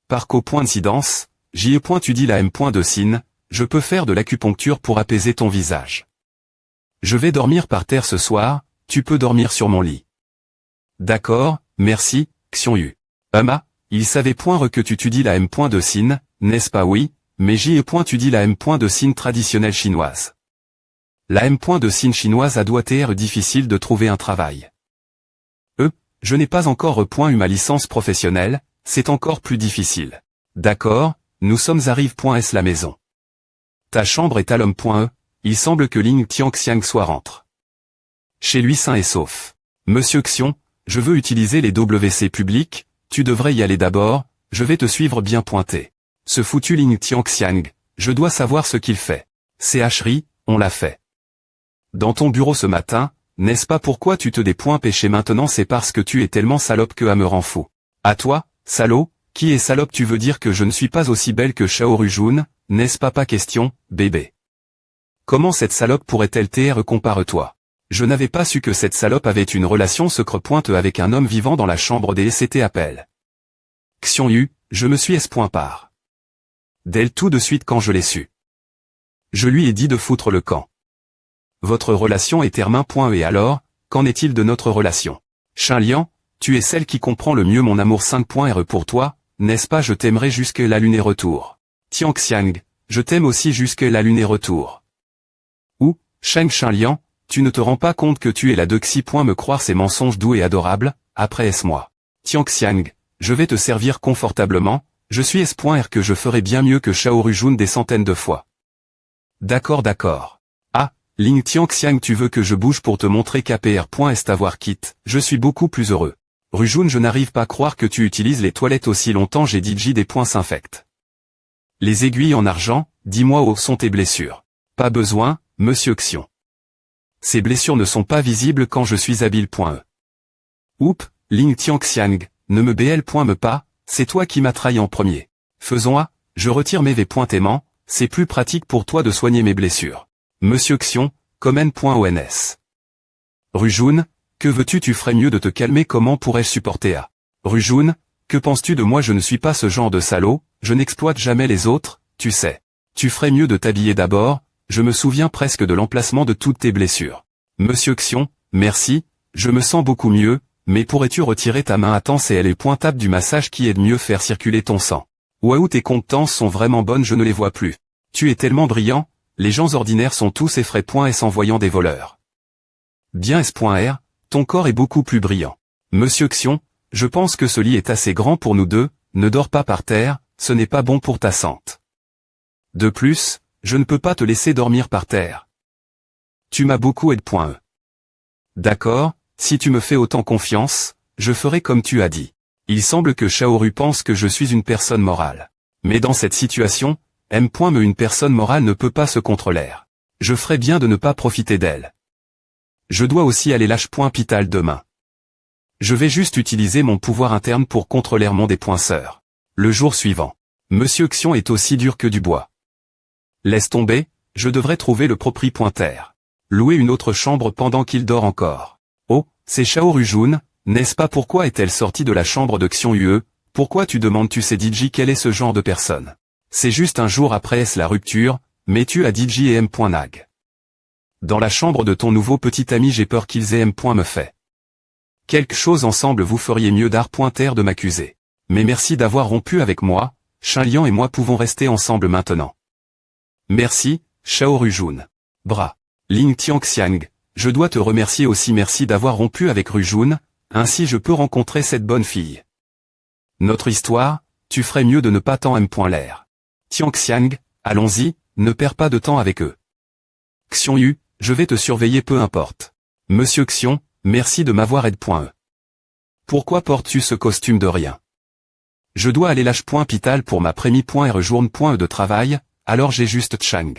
Par coïncidence, tu dis la m. de signe, je peux faire de l'acupuncture pour apaiser ton visage. Je vais dormir par terre ce soir, tu peux dormir sur mon lit. D'accord, merci, Xion Yu. Il savait point que tu dis la m. de signe, n'est-ce pas? Oui, mais tu dis la m. de signe traditionnelle chinoise. La m. de signe chinoise doit être difficile de trouver un travail. Je n'ai pas encore eu ma licence professionnelle, c'est encore plus difficile. D'accord, nous sommes arrive.s la maison. Ta chambre est à l'homme.e, il semble que Ling Tianxiang soit rentre. Chez lui sain et sauf. Monsieur Xion, je veux utiliser les WC publics, tu devrais y aller d'abord, je vais te suivre bien pointé. Ce foutu Ling Tianxiang, je dois savoir ce qu'il fait. CHRI, on l'a fait. Dans ton bureau ce matin, n'est-ce pas pourquoi tu te péché maintenant? C'est parce que tu es tellement salope que me rend fou. À toi, salaud, qui est salope? Tu veux dire que je ne suis pas aussi belle que Shao Rujun, n'est-ce pas? Pas question, bébé. Comment cette salope pourrait-elle t'être? Compare-toi. Je n'avais pas su que cette salope avait une relation secrète avec un homme vivant dans la chambre des SCT appel. Xion Yu, je me suis S.part. D'elle tout de suite quand je l'ai su. Je lui ai dit de foutre le camp. Votre relation est termin. Et alors, qu'en est-il de notre relation? Shin-Liang, tu es celle qui comprend le mieux mon amour 5.R pour toi, n'est-ce pas? Je t'aimerai jusque la lune et retour. Tianxiang, je t'aime aussi jusque la lune et retour. Ou, Shin-Liang, tu ne te rends pas compte que tu es la Dexi. Me croire ces mensonges doux et adorables, après S-moi. Tianxiang, je vais te servir confortablement, je suis S.R que je ferai bien mieux que Xiao Jun des centaines de fois. D'accord. Ah, Ling Tianxiang, tu veux que je bouge pour te montrer qu'APR.est avoir quitte, je suis beaucoup plus heureux. Rujun, je n'arrive pas à croire que tu utilises les toilettes aussi longtemps. J'ai dit des points s'infectent. Les aiguilles en argent, dis-moi où sont tes blessures. Pas besoin, monsieur Xion. Ces blessures ne sont pas visibles quand je suis habile.e. Oup, Ling Tianxiang, ne me me pas, c'est toi qui m'as trahi en premier. Faisons A, je retire mes V.aimants, c'est plus pratique pour toi de soigner mes blessures. Monsieur Xion, Komen.ons. Rujun, que veux-tu? Tu ferais mieux de te calmer. Comment pourrais-je supporter A? Rujun, que penses-tu de moi? Je ne suis pas ce genre de salaud, je n'exploite jamais les autres, tu sais. Tu ferais mieux de t'habiller d'abord, je me souviens presque de l'emplacement de toutes tes blessures. Monsieur Xion, merci, je me sens beaucoup mieux, mais pourrais-tu retirer ta main? Attends, c'est elle est pointable du massage qui aide mieux faire circuler ton sang. Waouh, tes compétences sont vraiment bonnes, je ne les vois plus. Tu es tellement brillant, les gens ordinaires sont tous effrayés.s en voyant des voleurs. Bien S.R, ton corps est beaucoup plus brillant. Monsieur Xion, je pense que ce lit est assez grand pour nous deux, ne dors pas par terre, ce n'est pas bon pour ta santé. De plus, je ne peux pas te laisser dormir par terre. Tu m'as beaucoup aidé.e. D'accord, si tu me fais autant confiance, je ferai comme tu as dit. Il semble que Xiaoru pense que je suis une personne morale. Mais dans cette situation, une personne morale ne peut pas se contrôler. Je ferais bien de ne pas profiter d'elle. Je dois aussi aller Pital demain. Je vais juste utiliser mon pouvoir interne pour contrôler mon dépoinceur. Le jour suivant. Monsieur Xion est aussi dur que du bois. Laisse tomber, je devrais trouver le propriétaire. Louer une autre chambre pendant qu'il dort encore. Oh, c'est Xiao Jun, n'est-ce pas? Pourquoi est-elle sortie de la chambre de Xion Yue? Pourquoi tu demandes? Tu sais DJ quel est ce genre de personne? C'est juste un jour après la rupture, mais tu as DJ et M.Nag. Dans la chambre de ton nouveau petit ami, j'ai peur qu'ils aient me fait quelque chose ensemble. Vous feriez mieux d'art.r de m'accuser. Mais merci d'avoir rompu avec moi, Shin-Liang et moi pouvons rester ensemble maintenant. Merci, Xiao Jun. Bras. Ling Tianxiang, je dois te remercier aussi. Merci d'avoir rompu avec Rujun, ainsi je peux rencontrer cette bonne fille. Notre histoire, tu ferais mieux de ne pas tant l'air. Tianxiang, allons-y, ne perds pas de temps avec eux. Xion Yu, je vais te surveiller peu importe. Monsieur Xion, merci de m'avoir aidé.e. Pourquoi portes-tu ce costume de rien? Je dois aller Pital pour ma première journée de travail, alors j'ai juste Chang.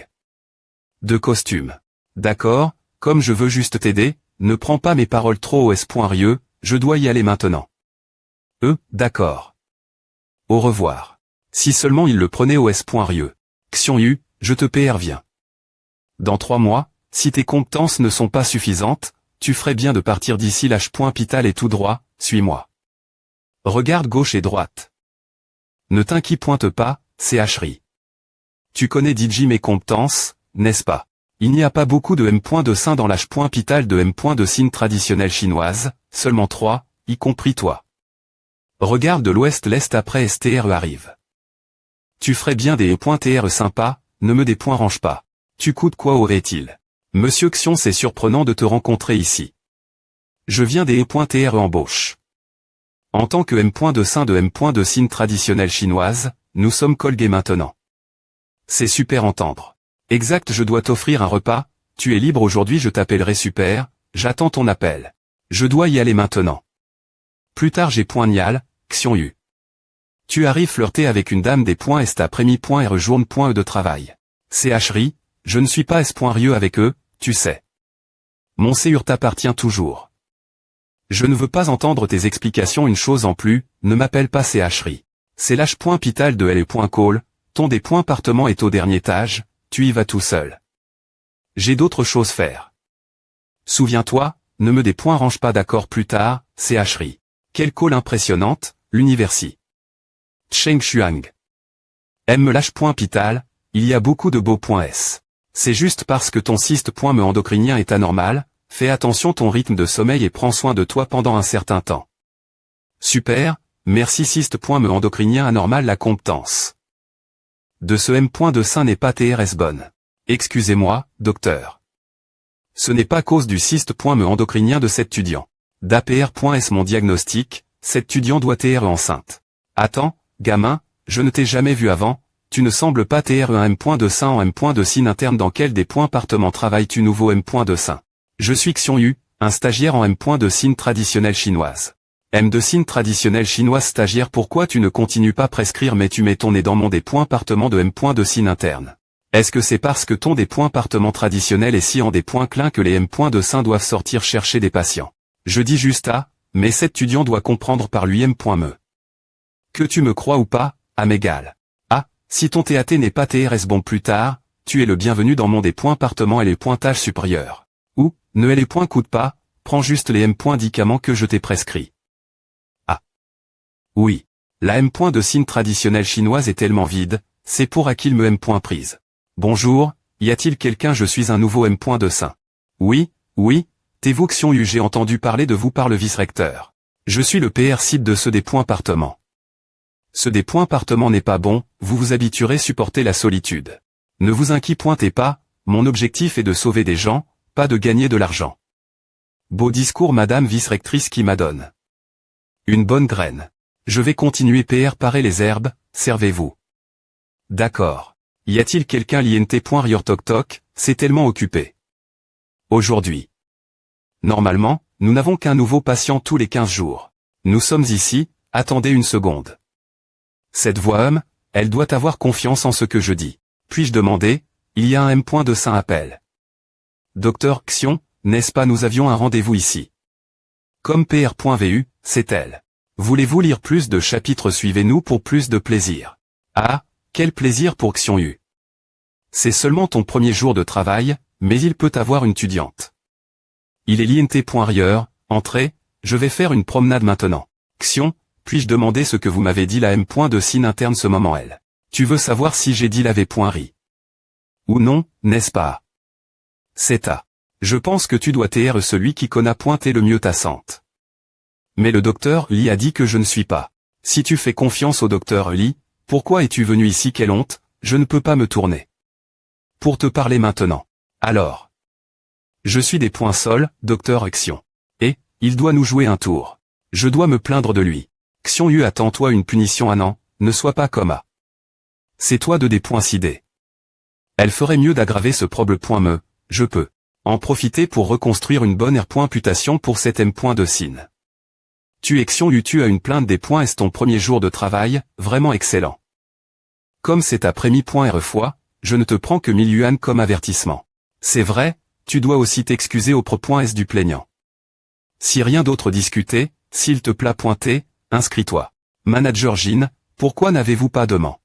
De costume. D'accord, comme je veux juste t'aider, ne prends pas mes paroles trop au S.rieux, je dois y aller maintenant. D'accord. Au revoir. Si seulement il le prenait au S.rieux. Xion Yu, je te viens. Dans 3 mois, si tes compétences ne sont pas suffisantes, tu ferais bien de partir d'ici Pital et tout droit, suis-moi. Regarde gauche et droite. Ne t'inquiète pas, c'est Ashri. Tu connais DJ mes compétences, n'est-ce pas? Il n'y a pas beaucoup de de sein dans Pital de de signe traditionnelle chinoise, seulement 3, y compris toi. Regarde de l'ouest l'est après STRE arrive. Tu ferais bien des TR sympas, ne me range pas. Tu coûtes quoi aurait-il? Monsieur Xion, c'est surprenant de te rencontrer ici. Je viens des TR embauche. En tant que de sein de signe traditionnelle chinoise, nous sommes colgués maintenant. C'est super entendre. Exact, je dois t'offrir un repas, tu es libre aujourd'hui, je t'appellerai super, j'attends ton appel. Je dois y aller maintenant. Plus tard j'ai Nial, Xion Yu. Tu arrives flirter avec une dame des est après-midi journée de travail. C'est Ashri, je ne suis pas rieux avec eux, tu sais. Mon séjour t'appartient toujours. Je ne veux pas entendre tes explications. Une chose en plus, ne m'appelle pas c'est Ashri. C'est Pital de L.Call, ton appartement est au dernier étage. Tu y vas tout seul. J'ai d'autres choses faire. Souviens-toi, ne me range pas d'accord plus tard, c'est Ashri. Quelle call impressionnante, l'universi. Cheng Xuang. M me lâche point Pital, il y a beaucoup de beaux points S. C'est juste parce que ton cyste point me endocrinien est anormal, fais attention ton rythme de sommeil et prends soin de toi pendant un certain temps. Super, merci cyste point me endocrinien anormal la compétence. De ce M point de sein n'est pas TRS bonne. Excusez-moi, docteur. Ce n'est pas cause du cyste point me endocrinien de cet étudiant. d'APR.S mon diagnostic, cet étudiant doit être enceinte. Attends, gamin, je ne t'ai jamais vu avant, tu ne sembles pas TR un M point de sein en M point de sin interne dans quel département travailles-tu nouveau M point de sein. Je suis Xiong Yu, un stagiaire en M point de sin traditionnelle chinoise. M de sin traditionnelle chinoise stagiaire pourquoi tu ne continues pas prescrire mais tu mets ton nez dans mon département de M point de sin interne. Est-ce que c'est parce que ton département traditionnel est si en des points clins que les M points de sein doivent sortir chercher des patients? Je dis juste ah, mais cet étudiant doit comprendre par lui M point me. Que tu me crois ou pas, à m'égal. Ah, si ton TAT n'est pas TRS bon plus tard, tu es le bienvenu dans mon département et les pointages supérieurs. Ou, ne les points coûtent pas, prends juste les M points médicaments que je t'ai prescrits. Ah. Oui. La M point de signe traditionnelle chinoise est tellement vide, c'est pour à qu'il me M point prise. Bonjour, y a-t-il quelqu'un je suis un nouveau M point de sein. Oui, t'es-vous Xiong Yu j'ai entendu parler de vous par le vice-recteur. Je suis le PR site de ce département. Ce département n'est pas bon, vous vous habituerez supporter la solitude. Ne vous inquiétez pas, mon objectif est de sauver des gens, pas de gagner de l'argent. Beau discours madame vice-rectrice qui m'adonne. Une bonne graine. Je vais continuer PR parer les herbes, servez-vous. D'accord. Y a-t-il quelqu'un l'INT.Rior toc toc, c'est tellement occupé. Aujourd'hui. Normalement, nous n'avons qu'un nouveau patient tous les 15 jours. Nous sommes ici, attendez une seconde. Cette voix homme, elle doit avoir confiance en ce que je dis. Puis-je demander, il y a un M point de sein appel. Docteur Xiong, n'est-ce pas nous avions un rendez-vous ici. Comme PR.vu, c'est elle. Voulez-vous lire plus de chapitres suivez-nous pour plus de plaisir. Ah, quel plaisir pour Xiong Yu. C'est seulement ton premier jour de travail, mais il peut avoir une étudiante. Il est l'INT.Rieur, entrez, je vais faire une promenade maintenant. Xiong, puis-je demander ce que vous m'avez dit la M point de signe interne ce moment elle. Tu veux savoir si j'ai dit la V.Ri. Ou non, n'est-ce pas? C'est à. Je pense que tu dois être celui qui connaît pointé le mieux ta sente. Mais le docteur Li a dit que je ne suis pas. Si tu fais confiance au docteur Li, pourquoi es-tu venu ici quelle honte, je ne peux pas me tourner. Pour te parler maintenant. Alors. Je suis des points sols, docteur Xiong. Et, il doit nous jouer un tour. Je dois me plaindre de lui. Xiong Yu attends-toi une punition un an, ne sois pas comme A. C'est toi de des points sidés. Elle ferait mieux d'aggraver ce problème. Je peux en profiter pour reconstruire une bonne R.putation pour cet M. de signe. Tu es Xiong Yu tu as une plainte des points est ton premier jour de travail, vraiment excellent. Comme cet après-midi .R fois, je ne te prends que 1000 yuan comme avertissement. C'est vrai, tu dois aussi t'excuser au pro.S du plaignant. Si rien d'autre discuté, s'il te plaît pointer, inscris-toi. Manager Jin, pourquoi n'avez-vous pas de ment?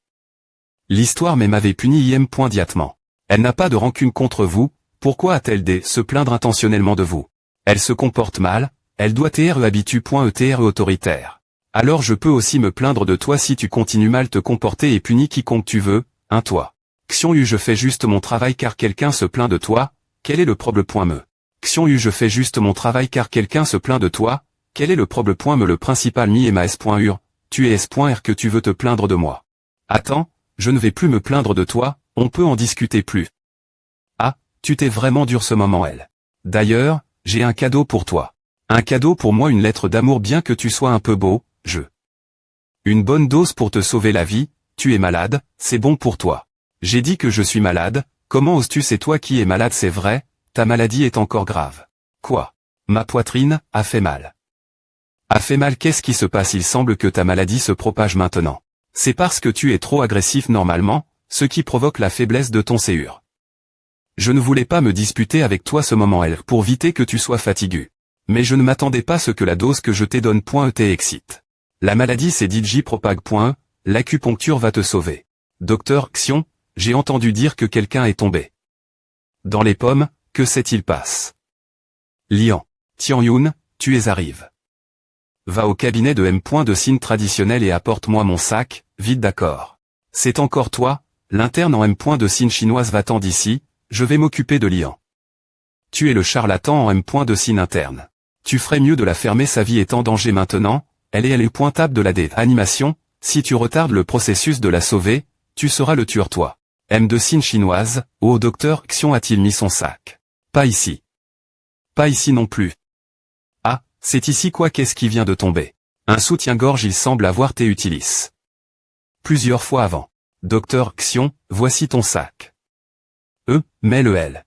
L'histoire même m'avait puni diatement. Elle n'a pas de rancune contre vous, pourquoi a-t-elle se plaindre intentionnellement de vous? Elle se comporte mal, elle doit être habitue.être autoritaire. Alors je peux aussi me plaindre de toi si tu continues mal te comporter et punis quiconque tu veux, toi. Xiong Yu je fais juste mon travail car quelqu'un se plaint de toi, quel est le problème? Xiong Yu je fais juste mon travail car quelqu'un se plaint de toi, quel est le problème? Le principal mi est ma S.Ur, tu es S.R que tu veux te plaindre de moi. Attends, je ne vais plus me plaindre de toi, on peut en discuter plus. Ah, tu t'es vraiment dur ce moment elle. D'ailleurs, j'ai un cadeau pour toi. Un cadeau pour moi une lettre d'amour bien que tu sois un peu beau, Une bonne dose pour te sauver la vie, tu es malade, c'est bon pour toi. J'ai dit que je suis malade, comment oses-tu c'est toi qui es malade c'est vrai, ta maladie est encore grave. Quoi? Ma poitrine, a fait mal. A fait mal qu'est-ce qui se passe il semble que ta maladie se propage maintenant. C'est parce que tu es trop agressif normalement, ce qui provoque la faiblesse de ton séur. Je ne voulais pas me disputer avec toi ce moment elle pour éviter que tu sois fatigué. Mais je ne m'attendais pas ce que la dose que je t'ai donne excite. La maladie c'est DJ propague. L'acupuncture va te sauver. Docteur Xiong, j'ai entendu dire que quelqu'un est tombé. Dans les pommes, que s'est-il passe? Lian. Tianyun, tu es arrive. Va au cabinet de M. de signe traditionnel et apporte-moi mon sac, vite d'accord. C'est encore toi, l'interne en M. de signe chinoise, va-t'en d'ici, je vais m'occuper de Lian. Tu es le charlatan en M. de signe interne. Tu ferais mieux de la fermer, sa vie est en danger maintenant, elle est pointable de la animation, si tu retardes le processus de la sauver, tu seras le tueur toi. M. de signe chinoise, oh docteur Xion a-t-il mis son sac? Pas ici. Pas ici non plus. Ah, c'est ici quoi, qu'est-ce qui vient de tomber? Un soutien-gorge, il semble avoir été utilisé plusieurs fois avant. Docteur Xion, voici ton sac. Mais le L.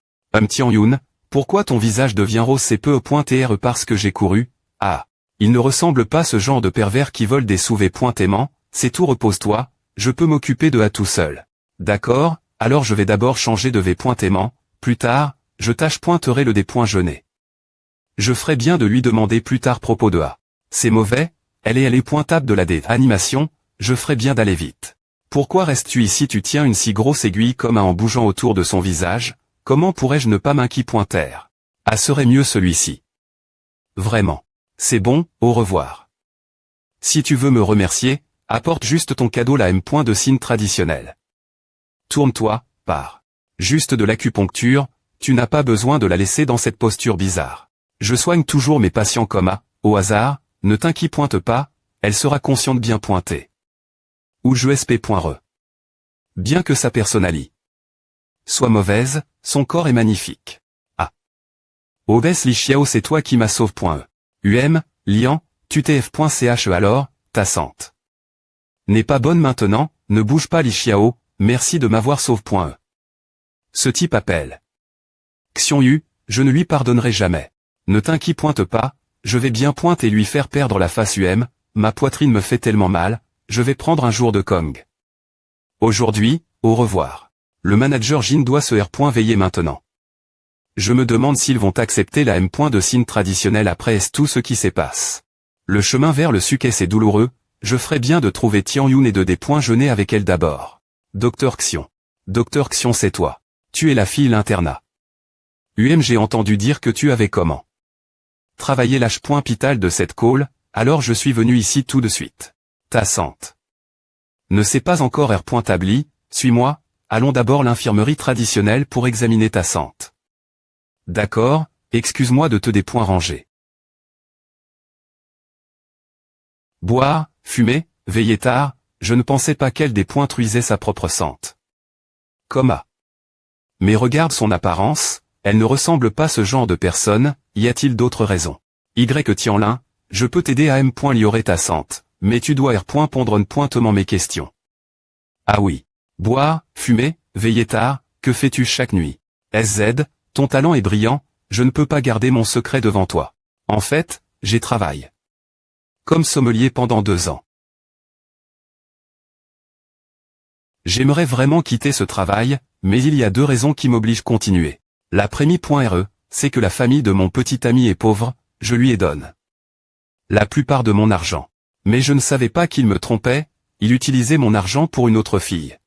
Tian-Yun, pourquoi ton visage devient rose? C'est peu .re parce que j'ai couru. Ah. Il ne ressemble pas ce genre de pervers qui vole des sous-v.aimant, c'est tout, repose-toi, je peux m'occuper de A tout seul. D'accord, alors je vais d'abord changer de v.aimant, plus tard, je tâche-pointerai le d.jeunet. Je ferai bien de lui demander plus tard propos de A. C'est mauvais, elle est pointable de la animation, je ferai bien d'aller vite. Pourquoi restes-tu ici? Tu tiens une si grosse aiguille comme A en bougeant autour de son visage, comment pourrais-je ne pas m'inquiéter? Ah, serait mieux celui-ci. Vraiment. C'est bon, au revoir. Si tu veux me remercier, apporte juste ton cadeau, la M. de signe traditionnel. Tourne-toi, pars. Juste de l'acupuncture, tu n'as pas besoin de la laisser dans cette posture bizarre. Je soigne toujours mes patients comme A, au hasard, ne t'inquiète pas, elle sera consciente bien pointée. Ou je sp.re. Bien que sa personnalité soit mauvaise, son corps est magnifique. Ah. Obes Li Xiao, c'est toi qui m'a sauve.e. Lian, tu tf.ch alors, ta sante n'est pas bonne maintenant, ne bouge pas Li Xiao, merci de m'avoir sauve.e. Ce type appelle Xion Yu, je ne lui pardonnerai jamais. Ne t'inquiète pas, je vais bien pointer et lui faire perdre la face ma poitrine me fait tellement mal, je vais prendre un jour de Kong. Aujourd'hui, au revoir. Le manager Jin doit se veiller maintenant. Je me demande s'ils vont accepter la M. de signe traditionnel après tout ce qui s'est passe. Le chemin vers le succès c'est douloureux, je ferais bien de trouver Tian-Yun et de déjeuner avec elle d'abord. Docteur Xion. Docteur Xion, c'est toi. Tu es la fille l'internat. J'ai entendu dire que tu avais comment travaillé l'H.pital de cette call, alors je suis venu ici tout de suite. Ta sante ne s'est pas encore R.tabli, suis-moi, allons d'abord l'infirmerie traditionnelle pour examiner ta sante. D'accord, excuse-moi de te déranger. Boire, fumer, veiller tard, je ne pensais pas qu'elle dépointruisait sa propre sante. Comme A. Mais regarde son apparence, elle ne ressemble pas ce genre de personne, y a-t-il d'autres raisons? Tianlin, je peux t'aider à M. Liorer ta sante, mais tu dois pondre mes questions. Ah oui. Boire, fumer, veiller tard, que fais-tu chaque nuit? SZ, ton talent est brillant, je ne peux pas garder mon secret devant toi. En fait, j'ai travaillé comme sommelier pendant 2 ans. J'aimerais vraiment quitter ce travail, mais il y a 2 raisons qui m'obligent à continuer. La première, c'est que la famille de mon petit ami est pauvre, je lui ai donné la plupart de mon argent. Mais je ne savais pas qu'il me trompait, il utilisait mon argent pour une autre fille.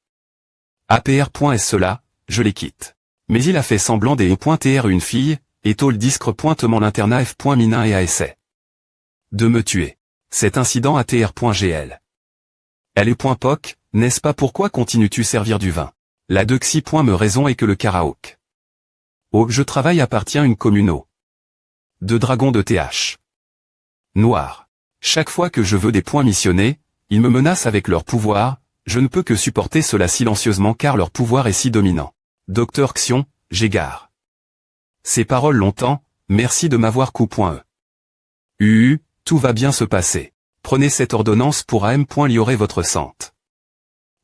APR. Cela, je les quitte. Mais il a fait semblant d'e.tr une fille, et tôle discre. L'internat F.Minin et ASA. De me tuer. Cet incident ATR.gl. Elle est .poc, n'est-ce pas? Pourquoi continues-tu servir du vin? La Dexi. Me raison est que le karaoke. Oh, je travaille appartient à une commune de dragons de TH. Noir. Chaque fois que je veux des points missionnés, ils me menacent avec leur pouvoir, je ne peux que supporter cela silencieusement car leur pouvoir est si dominant. Docteur Xion, j'égare. Ces paroles longtemps, merci de m'avoir coup.e. Tout va bien se passer. Prenez cette ordonnance pour AM. Liorer votre sante.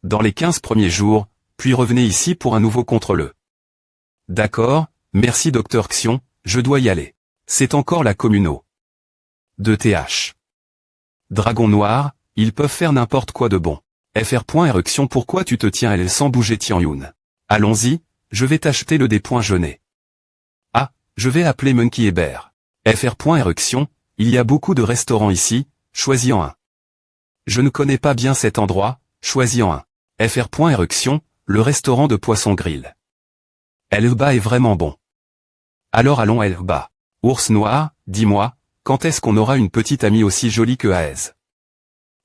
Dans les 15 premiers jours, puis revenez ici pour un nouveau contrôle. D'accord, merci docteur Xion, je dois y aller. C'est encore la communo de TH. Dragon noir, ils peuvent faire n'importe quoi de bon. FR. Xion, pourquoi tu te tiens elle sans bouger Tian-Yun? Allons-y, je vais t'acheter le jeunet. Ah, je vais appeler Monkey et Bear. FR. Xion, il y a beaucoup de restaurants ici, choisis-en un. Je ne connais pas bien cet endroit, choisis-en un. FR. Xion, le restaurant de poisson grill. Elba est vraiment bon. Alors allons Elba. Ours noir, dis-moi, quand est-ce qu'on aura une petite amie aussi jolie que Aez?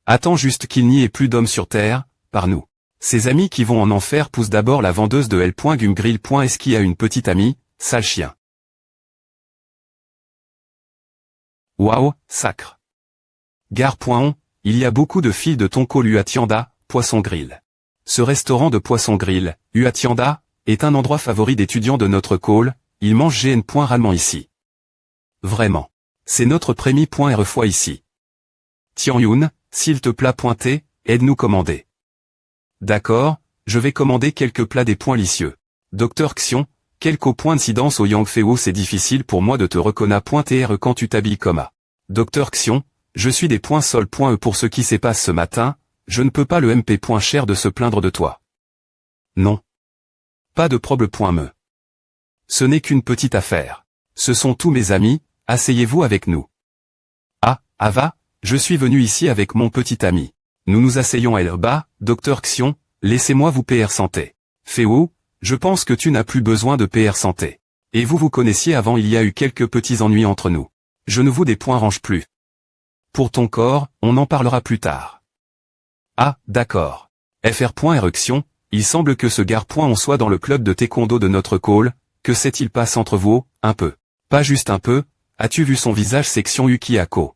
Attends juste qu'il n'y ait plus d'hommes sur terre, par nous. Ces amis qui vont en enfer poussent d'abord la vendeuse de L.Gumgrill. Est-ce qu'il y a une petite amie, sale chien? Waouh, sacre. Gare.on, il y a beaucoup de filles de ton col Uatianda, Poisson Grill. Ce restaurant de Poisson Grill, Uatianda, est un endroit favori d'étudiants de notre call, ils mangent GN. Rarement ici. Vraiment. C'est notre prémi.re fois ici. Tian Yun, s'il te plaît pointé, aide-nous commander. D'accord, je vais commander quelques plats des points licieux. Docteur Xion, quelques points d'incidence au Yang Feo. C'est difficile pour moi de te reconnaître. Quand tu t'habilles comme A. Docteur Xion, je suis des points sol.e pour ce qui s'est passé ce matin, je ne peux pas le MP. Cher de se plaindre de toi. Non. Pas de problème. Ce n'est qu'une petite affaire. Ce sont tous mes amis, asseyez-vous avec nous. Ah, Ava, je suis venu ici avec mon petit ami. Nous nous asseyons à bas, Docteur Xion, laissez-moi vous PR santé. Feo, je pense que tu n'as plus besoin de PR santé. Et vous vous connaissiez avant, il y a eu quelques petits ennuis entre nous. Je ne vous range plus. Pour ton corps, on en parlera plus tard. Ah, d'accord. FR.Erection, il semble que ce gare.on soit dans le club de taekwondo de notre call, que s'est-il passé entre vous, un peu? Pas juste un peu, as-tu vu son visage section Ukiako?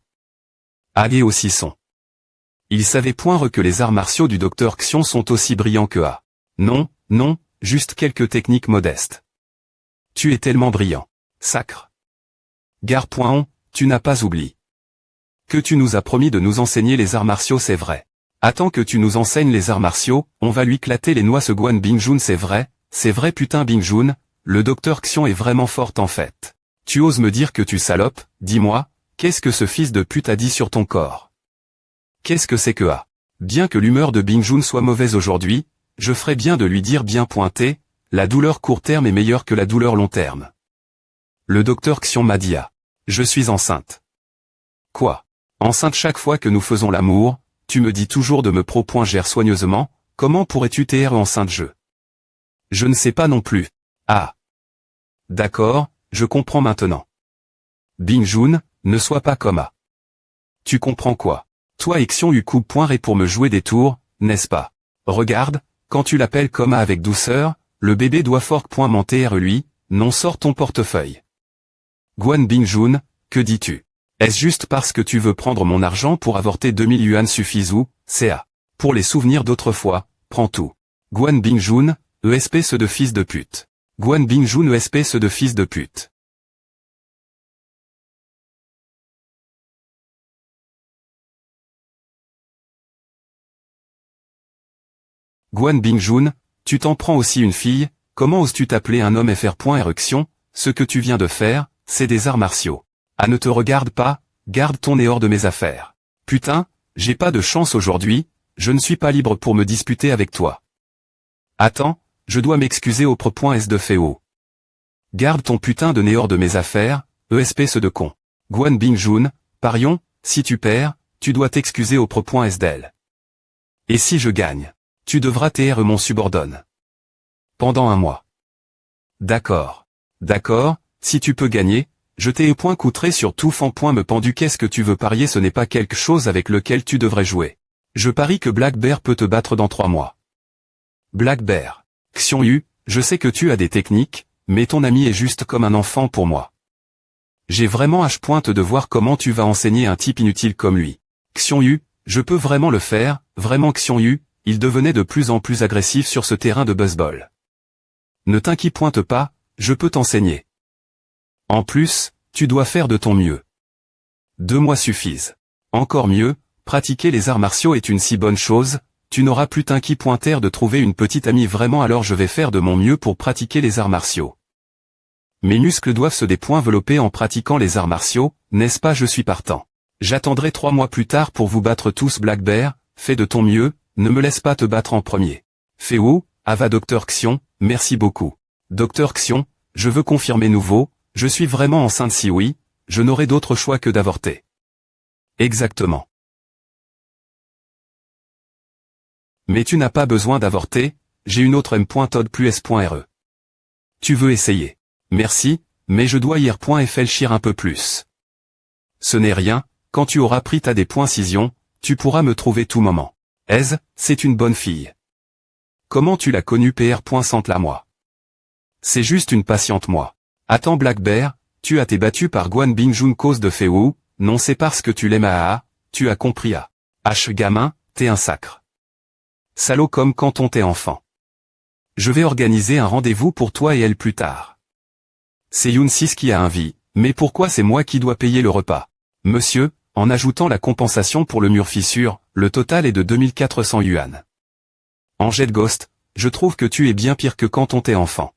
Agé aussi son. Il savait que les arts martiaux du docteur Xion sont aussi brillants que A. Non, non, juste quelques techniques modestes. Tu es tellement brillant. Sacre. Gare.on, tu n'as pas oublié. Que tu nous as promis de nous enseigner les arts martiaux, c'est vrai. Attends que tu nous enseignes les arts martiaux, on va lui clater les noix. Ce Guan Bingjun, c'est vrai putain Bingjun, le docteur Xion est vraiment forte en fait. Tu oses me dire que tu salopes, dis-moi, qu'est-ce que ce fils de pute a dit sur ton corps? Qu'est-ce que c'est que A? Bien que l'humeur de Bingjun soit mauvaise aujourd'hui, je ferais bien de lui dire bien pointé, la douleur court terme est meilleure que la douleur long terme. Le docteur Xion m'a dit je suis enceinte. Quoi? Enceinte chaque fois que nous faisons l'amour, tu me dis toujours de me gère soigneusement, comment pourrais-tu t'être enceinte Je ne sais pas non plus. Ah. D'accord, je comprends maintenant. Bingjun, ne sois pas comme A. Tu comprends quoi? Toi et Xion eu coup.ré pour me jouer des tours, n'est-ce pas? Regarde, quand tu l'appelles comme A avec douceur, le bébé doit mentir lui, non sors ton portefeuille. Guan Bingjun, que dis-tu? Est-ce juste parce que tu veux prendre mon argent pour avorter 2000 yuan suffisent ou, CA? Pour les souvenirs d'autrefois, prends tout. Guan Bingjun, ESP ce de fils de pute. Guan Bingjun ESP ce de fils de pute. Guan Bingjun, tu t'en prends aussi une fille, comment oses-tu t'appeler un homme FR.Erection, ce que tu viens de faire, c'est des arts martiaux. Ah ne te regarde pas, garde ton nez hors de mes affaires. Putain, j'ai pas de chance aujourd'hui, je ne suis pas libre pour me disputer avec toi. Attends, je dois m'excuser au pro.s de Feo. Garde ton putain de nez hors de mes affaires, espèce de con. Guan Bingjun, parions, si tu perds, tu dois t'excuser au pro.s d'elle. Et si je gagne? Tu devras taire mon subordonne. Pendant un mois. D'accord. D'accord, si tu peux gagner, je t'ai coûterai sur tout me pendu. Qu'est-ce que tu veux parier? Ce n'est pas quelque chose avec lequel tu devrais jouer. Je parie que Black Bear peut te battre dans 3 mois. Black Bear. Xion Yu, je sais que tu as des techniques, mais ton ami est juste comme un enfant pour moi. J'ai vraiment pointe de voir comment tu vas enseigner un type inutile comme lui. Xion Yu, je peux vraiment le faire, vraiment Xion Yu, il devenait de plus en plus agressif sur ce terrain de baseball. Ne t'inquiète pas, je peux t'enseigner. En plus, tu dois faire de ton mieux. 2 mois suffisent. Encore mieux, pratiquer les arts martiaux est une si bonne chose, tu n'auras plus de trouver une petite amie vraiment. Alors je vais faire de mon mieux pour pratiquer les arts martiaux. Mes muscles doivent se développer en pratiquant les arts martiaux, n'est-ce pas? Je suis partant. J'attendrai 3 mois plus tard pour vous battre tous. Black Bear, fais de ton mieux, ne me laisse pas te battre en premier. Feo, Ava Docteur Xion, merci beaucoup. Docteur Xion, je veux confirmer nouveau, je suis vraiment enceinte. Si oui, je n'aurai d'autre choix que d'avorter. Exactement. Mais tu n'as pas besoin d'avorter, j'ai une autre m.todd+s.re. Tu veux essayer? Merci, mais je dois réfléchir un peu plus. Ce n'est rien, quand tu auras pris ta décision, tu pourras me trouver tout moment. Ez, c'est une bonne fille. Comment tu l'as connue Pr. Sente-la moi. C'est juste une patiente moi. Attends Black Bear, tu as été battu par Guan Bingjun cause de Féou, non c'est parce que tu l'aimes à tu as compris à. H gamin, t'es un sacre. Salaud comme quand on t'est enfant. Je vais organiser un rendez-vous pour toi et elle plus tard. C'est Yoon Sis qui a un vie, mais pourquoi c'est moi qui dois payer le repas? Monsieur, en ajoutant la compensation pour le mur fissure, le total est de 2400 yuan. Angel Ghost, je trouve que tu es bien pire que quand on t'est enfant.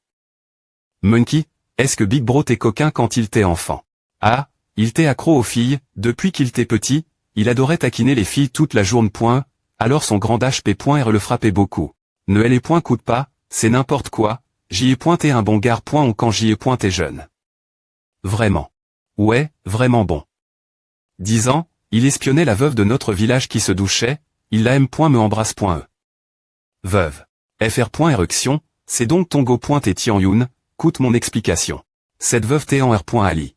Monkey, est-ce que Big Bro t'est coquin quand il t'est enfant? Ah, il t'est accro aux filles, depuis qu'il t'est petit, il adorait taquiner les filles toute la journée. Alors son grand HP.R le frappait beaucoup. Ne les coûte pas, c'est n'importe quoi, j'y ai pointé un bon gars. On quand j'y ai pointé jeune. Vraiment. Ouais, vraiment bon. 10 ans, il espionnait la veuve de notre village qui se douchait, il la aime. Me embrasse.e. Veuve. FR. Érection, c'est donc ton go. Et Tian Yoon, coûte mon explication. Cette veuve t'est en R. Ali.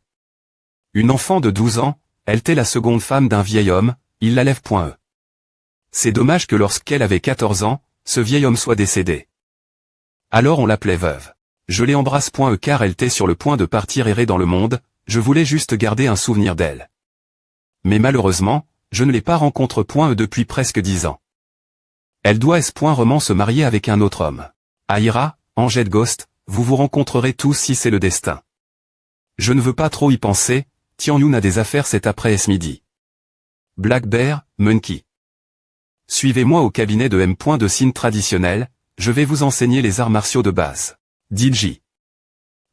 Une enfant de 12 ans, elle t'est la seconde femme d'un vieil homme, il la lève.e. C'est dommage que lorsqu'elle avait 14 ans, ce vieil homme soit décédé. Alors on l'appelait veuve. Je l'ai embrasse.e car elle t'est sur le point de partir errer dans le monde, je voulais juste garder un souvenir d'elle. Mais malheureusement, je ne l'ai pas rencontre.e depuis presque 10 ans. Elle doit s.roman se marier avec un autre homme. Aira, Angel Ghost, vous vous rencontrerez tous si c'est le destin. Je ne veux pas trop y penser, Tian Yoon a des affaires cet après midi. Black Bear, Monkey. Suivez-moi au cabinet de M. de signe traditionnel, je vais vous enseigner les arts martiaux de base. DJ.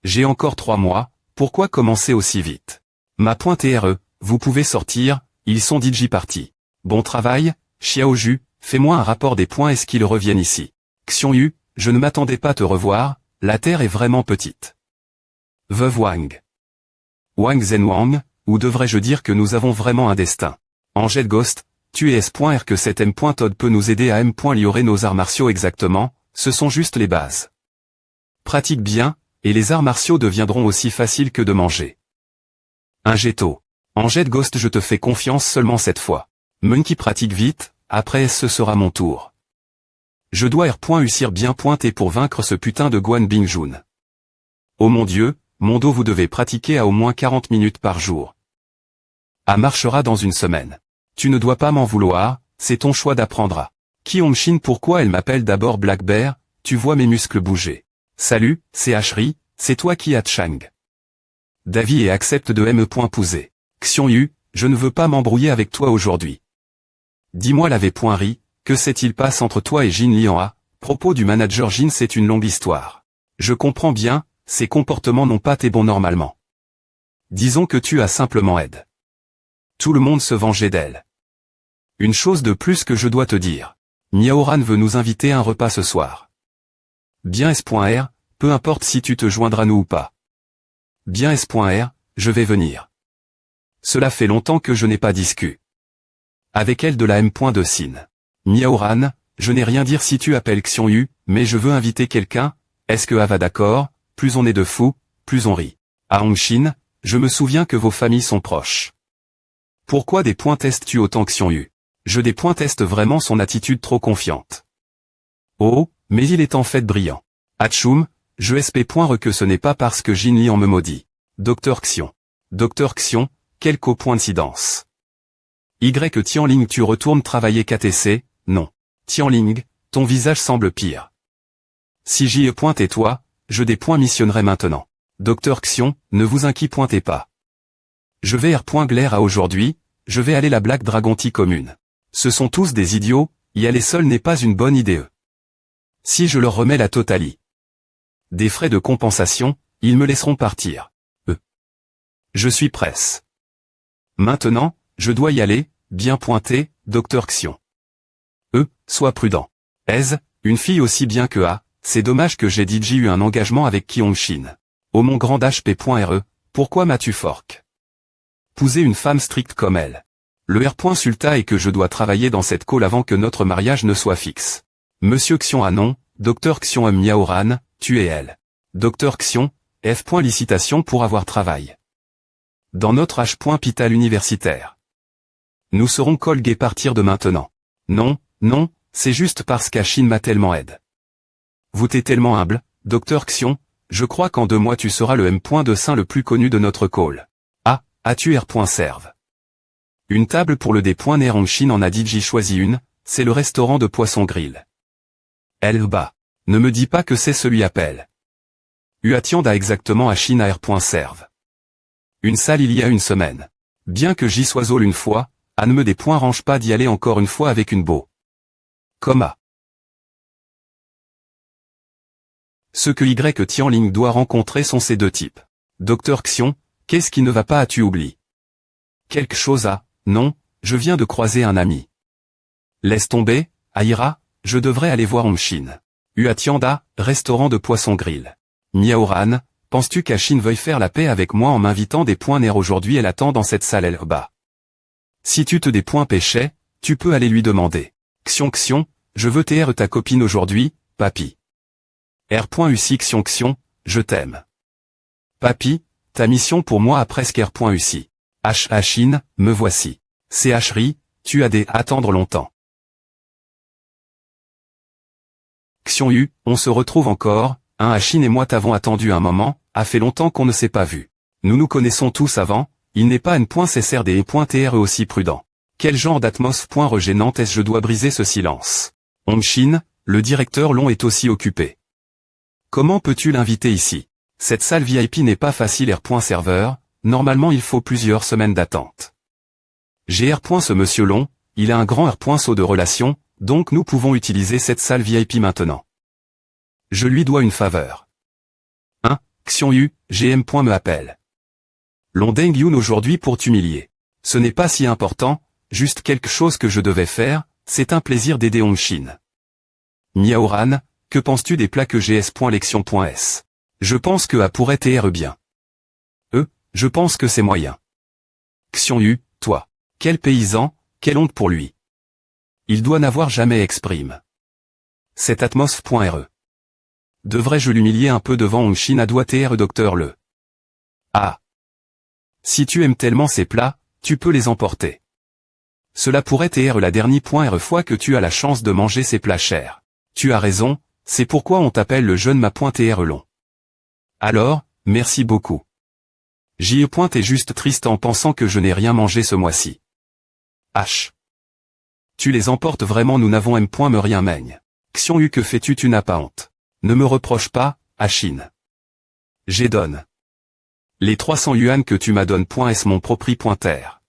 J'ai encore 3 mois, pourquoi commencer aussi vite? Ma.TRE, vous pouvez sortir, ils sont DJ partis. Bon travail, Xiaoju, fais-moi un rapport des points est-ce qu'ils reviennent ici. Xiongyu, je ne m'attendais pas à te revoir, la terre est vraiment petite. Veuve Wang. Wang Zhenwang, ou devrais-je dire que nous avons vraiment un destin. Angel Ghost, tu es S.R que cet M.Todd peut nous aider à M.Liorer nos arts martiaux exactement, ce sont juste les bases. Pratique bien, et les arts martiaux deviendront aussi faciles que de manger. Un Ghetto. Angel Ghost je te fais confiance seulement cette fois. Monkey pratique vite, après ce sera mon tour. Je dois réussir bien pointé pour vaincre ce putain de Guan Bingjun. Oh mon Dieu, mon dos vous devez pratiquer à au moins 40 minutes par jour. A marchera dans une semaine. Tu ne dois pas m'en vouloir, c'est ton choix d'apprendre à. Kyong-shin pourquoi elle m'appelle d'abord Black Bear, tu vois mes muscles bouger. Salut, c'est Ashri, c'est toi qui as Chang. Davy et accepte de M.Pousser. Xiongyu, je ne veux pas m'embrouiller avec toi aujourd'hui. Dis-moi l'avait.ri, que s'est-il passe entre toi et Jin Lian? Propos du manager Jin c'est une longue histoire. Je comprends bien, ses comportements n'ont pas été bons normalement. Disons que tu as simplement aide. Tout le monde se vengeait d'elle. Une chose de plus que je dois te dire. Miaoran veut nous inviter à un repas ce soir. Bien S.R, peu importe si tu te joindras nous ou pas. Bien S.R, je vais venir. Cela fait longtemps que je n'ai pas discuté avec elle de la M. de Sin. Miaoran, je n'ai rien dire si tu appelles Xiongyu, mais je veux inviter quelqu'un, est-ce que va d'accord, plus on est de fous, plus on rit. À Hongshin, je me souviens que vos familles sont proches. Pourquoi des points testes-tu autant que Xiongyu? Je des points teste vraiment son attitude trop confiante. Oh, mais il est en fait brillant. Hatchoum, je SP.re que ce n'est pas parce que Jin Lian me maudit. Docteur Xion. Docteur Xion, quelle coïncidence. Y que Tianling tu retournes travailler KTC, non. Tianling, ton visage semble pire. Si j'y ai pointé toi, je des points missionnerai maintenant. Docteur Xion, ne vous inquiétez pas. Je vais Glaire à aujourd'hui, je vais aller la Black Dragon Tea commune. Ce sont tous des idiots, y aller seul n'est pas une bonne idée. Si je leur remets la totalie des frais de compensation, ils me laisseront partir. Je suis presse. Maintenant, je dois y aller, bien pointé, Docteur Xion. Sois prudent. Une fille aussi bien que c'est dommage que j'ai DJ eu un engagement avec Kyong-shin. Oh mon grand HP.re, pourquoi m'as-tu fork? Pouser une femme stricte comme elle. Le R.Sulta est que je dois travailler dans cette call avant que notre mariage ne soit fixe. Monsieur Xion non, Docteur Xion Miaoran, tu es elle. Docteur Xion, F. Licitation pour avoir travail. Dans notre H.Pital universitaire. Nous serons colgués partir de maintenant. Non, non, c'est juste parce qu'Achine m'a tellement aide. Vous t'es tellement humble, Docteur Xion, je crois qu'en 2 mois tu seras le M.de le plus connu de notre call. Ah, as-tu R.serve. Une table pour le D.Ner Hongxin en a dit j'y choisis une, c'est le restaurant de poisson grill. Elle bah. Ne me dis pas que c'est celui appel. Uatianda exactement à Chine à R.serve. Une salle il y a une semaine. Bien que j'y sois all une fois, à ne me des points range pas d'y aller encore une fois avec une beau. Comma. Ce que Y Tianling doit rencontrer sont ces 2 types. Docteur Xion, qu'est-ce qui ne va pas tu oublies? Quelque chose à, non, je viens de croiser un ami. Laisse tomber, Aira, je devrais aller voir Hongxin. Uatianda, restaurant de poisson grill. Miaoran, penses-tu qu'Achine veuille faire la paix avec moi en m'invitant des points nerfs aujourd'hui elle attend dans cette salle elle bas. Si tu te des points péchais, tu peux aller lui demander. Xion, je veux TR ta copine aujourd'hui, papi. R.UC Xion, je t'aime. Papi, ta mission pour moi a presque R.UC. Achine, me voici. CHRI, tu as des attendre longtemps. Xion, on se retrouve encore, Achine et moi t'avons attendu un moment, a fait longtemps qu'on ne s'est pas vu. Nous nous connaissons tous avant, il n'est pas N.CSRD et .TRE aussi prudent. Quel genre d'atmosphère regénante est-ce je dois briser ce silence. Hongxin, le directeur Long est aussi occupé. Comment peux-tu l'inviter ici? Cette salle VIP n'est pas facile R.serveur, normalement il faut plusieurs semaines d'attente. J'ai R. Ce monsieur Long, il a un grand R.saut de relation, donc nous pouvons utiliser cette salle VIP maintenant. Je lui dois une faveur. Xion, GM. Me appelle. Long Deng Yun aujourd'hui pour t'humilier. Ce n'est pas si important, juste quelque chose que je devais faire, c'est un plaisir d'aider Hongxin. Miaoran, que penses-tu des plats que GS.Lexion.S? Je pense que A pourrait TR bien. Je pense que c'est moyen. Xion, toi. Quel paysan, quelle honte pour lui. Il doit n'avoir jamais exprime. Cette atmosphère.re. Devrais-je l'humilier un peu devant Hongxin à doigt TR docteur le. Ah. Si tu aimes tellement ces plats, tu peux les emporter. Cela pourrait TR la dernière fois que tu as la chance de manger ces plats chers. Tu as raison, c'est pourquoi on t'appelle le jeune ma.TR long. Alors, merci beaucoup. J.E. est juste triste en pensant que je n'ai rien mangé ce mois-ci. H. Tu les emportes vraiment nous n'avons M. Me rien meigne. Xion, que fais-tu tu n'as pas honte. Ne me reproche pas, Achine. J'ai donne. Les 300 yuan que tu m'as donne. Est-ce mon propriétaire?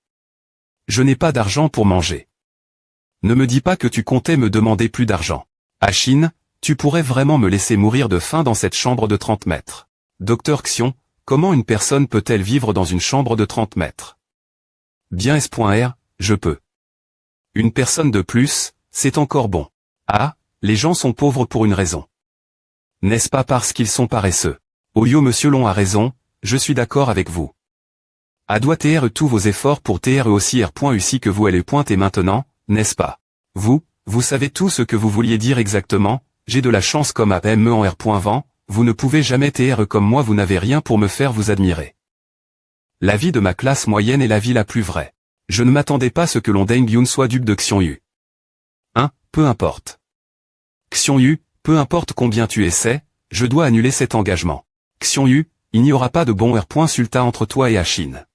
Je n'ai pas d'argent pour manger. Ne me dis pas que tu comptais me demander plus d'argent. Achine, tu pourrais vraiment me laisser mourir de faim dans cette chambre de 30 mètres. Docteur Xion, comment une personne peut-elle vivre dans une chambre de 30 mètres? Bien S.R, je peux. Une personne de plus, c'est encore bon. Ah, les gens sont pauvres pour une raison. N'est-ce pas parce qu'ils sont paresseux? Oyo monsieur Long a raison, je suis d'accord avec vous. A doit TR tous vos efforts pour TR aussi R.UC que vous allez pointer maintenant, n'est-ce pas? Vous savez tout ce que vous vouliez dire exactement, j'ai de la chance comme à ME en R.Vent, vous ne pouvez jamais TR comme moi vous n'avez rien pour me faire vous admirer. La vie de ma classe moyenne est la vie la plus vraie. Je ne m'attendais pas à ce que Long Deng Yun soit dupe de Xion. Peu importe. Xion, peu importe combien tu essaies, je dois annuler cet engagement. Xion, il n'y aura pas de bon R.Sulta entre toi et Achine.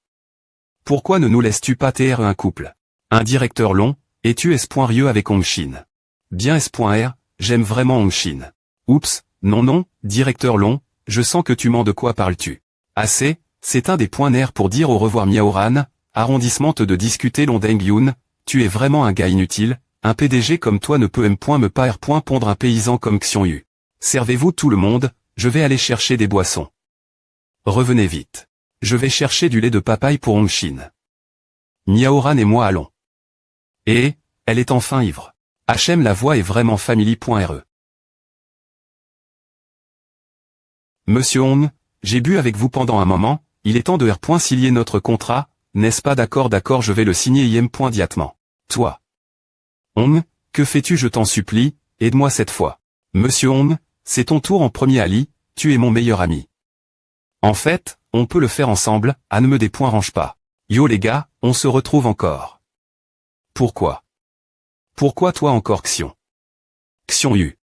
Pourquoi ne nous laisses-tu pas TR un couple? Un directeur Long, et tu S.Rieux avec Hongxin. Bien S.R, j'aime vraiment Hongxin. Oups, non, directeur Long, je sens que tu mens de quoi parles-tu? Assez, c'est un des points nerfs pour dire au revoir Miaoran, arrondissement de discuter Long Deng Yun, tu es vraiment un gars inutile, un PDG comme toi ne peut me pas R. Pondre un paysan comme Xion. Servez-vous tout le monde, je vais aller chercher des boissons. Revenez vite. Je vais chercher du lait de papaye pour Hongxin. Miaoran et moi allons. Et, elle est enfin ivre. HM la voix est vraiment family.re. Monsieur Hong, j'ai bu avec vous pendant un moment, il est temps de R. Signer notre contrat, n'est-ce pas d'accord je vais le signer immédiatement. Toi. Hong, que fais-tu je t'en supplie, aide-moi cette fois. Monsieur Hong, c'est ton tour en premier Ali, tu es mon meilleur ami. En fait, On peut le faire ensemble, Anne me des points range pas. Yo les gars, on se retrouve encore. Pourquoi? Pourquoi toi encore Xion? Xion U.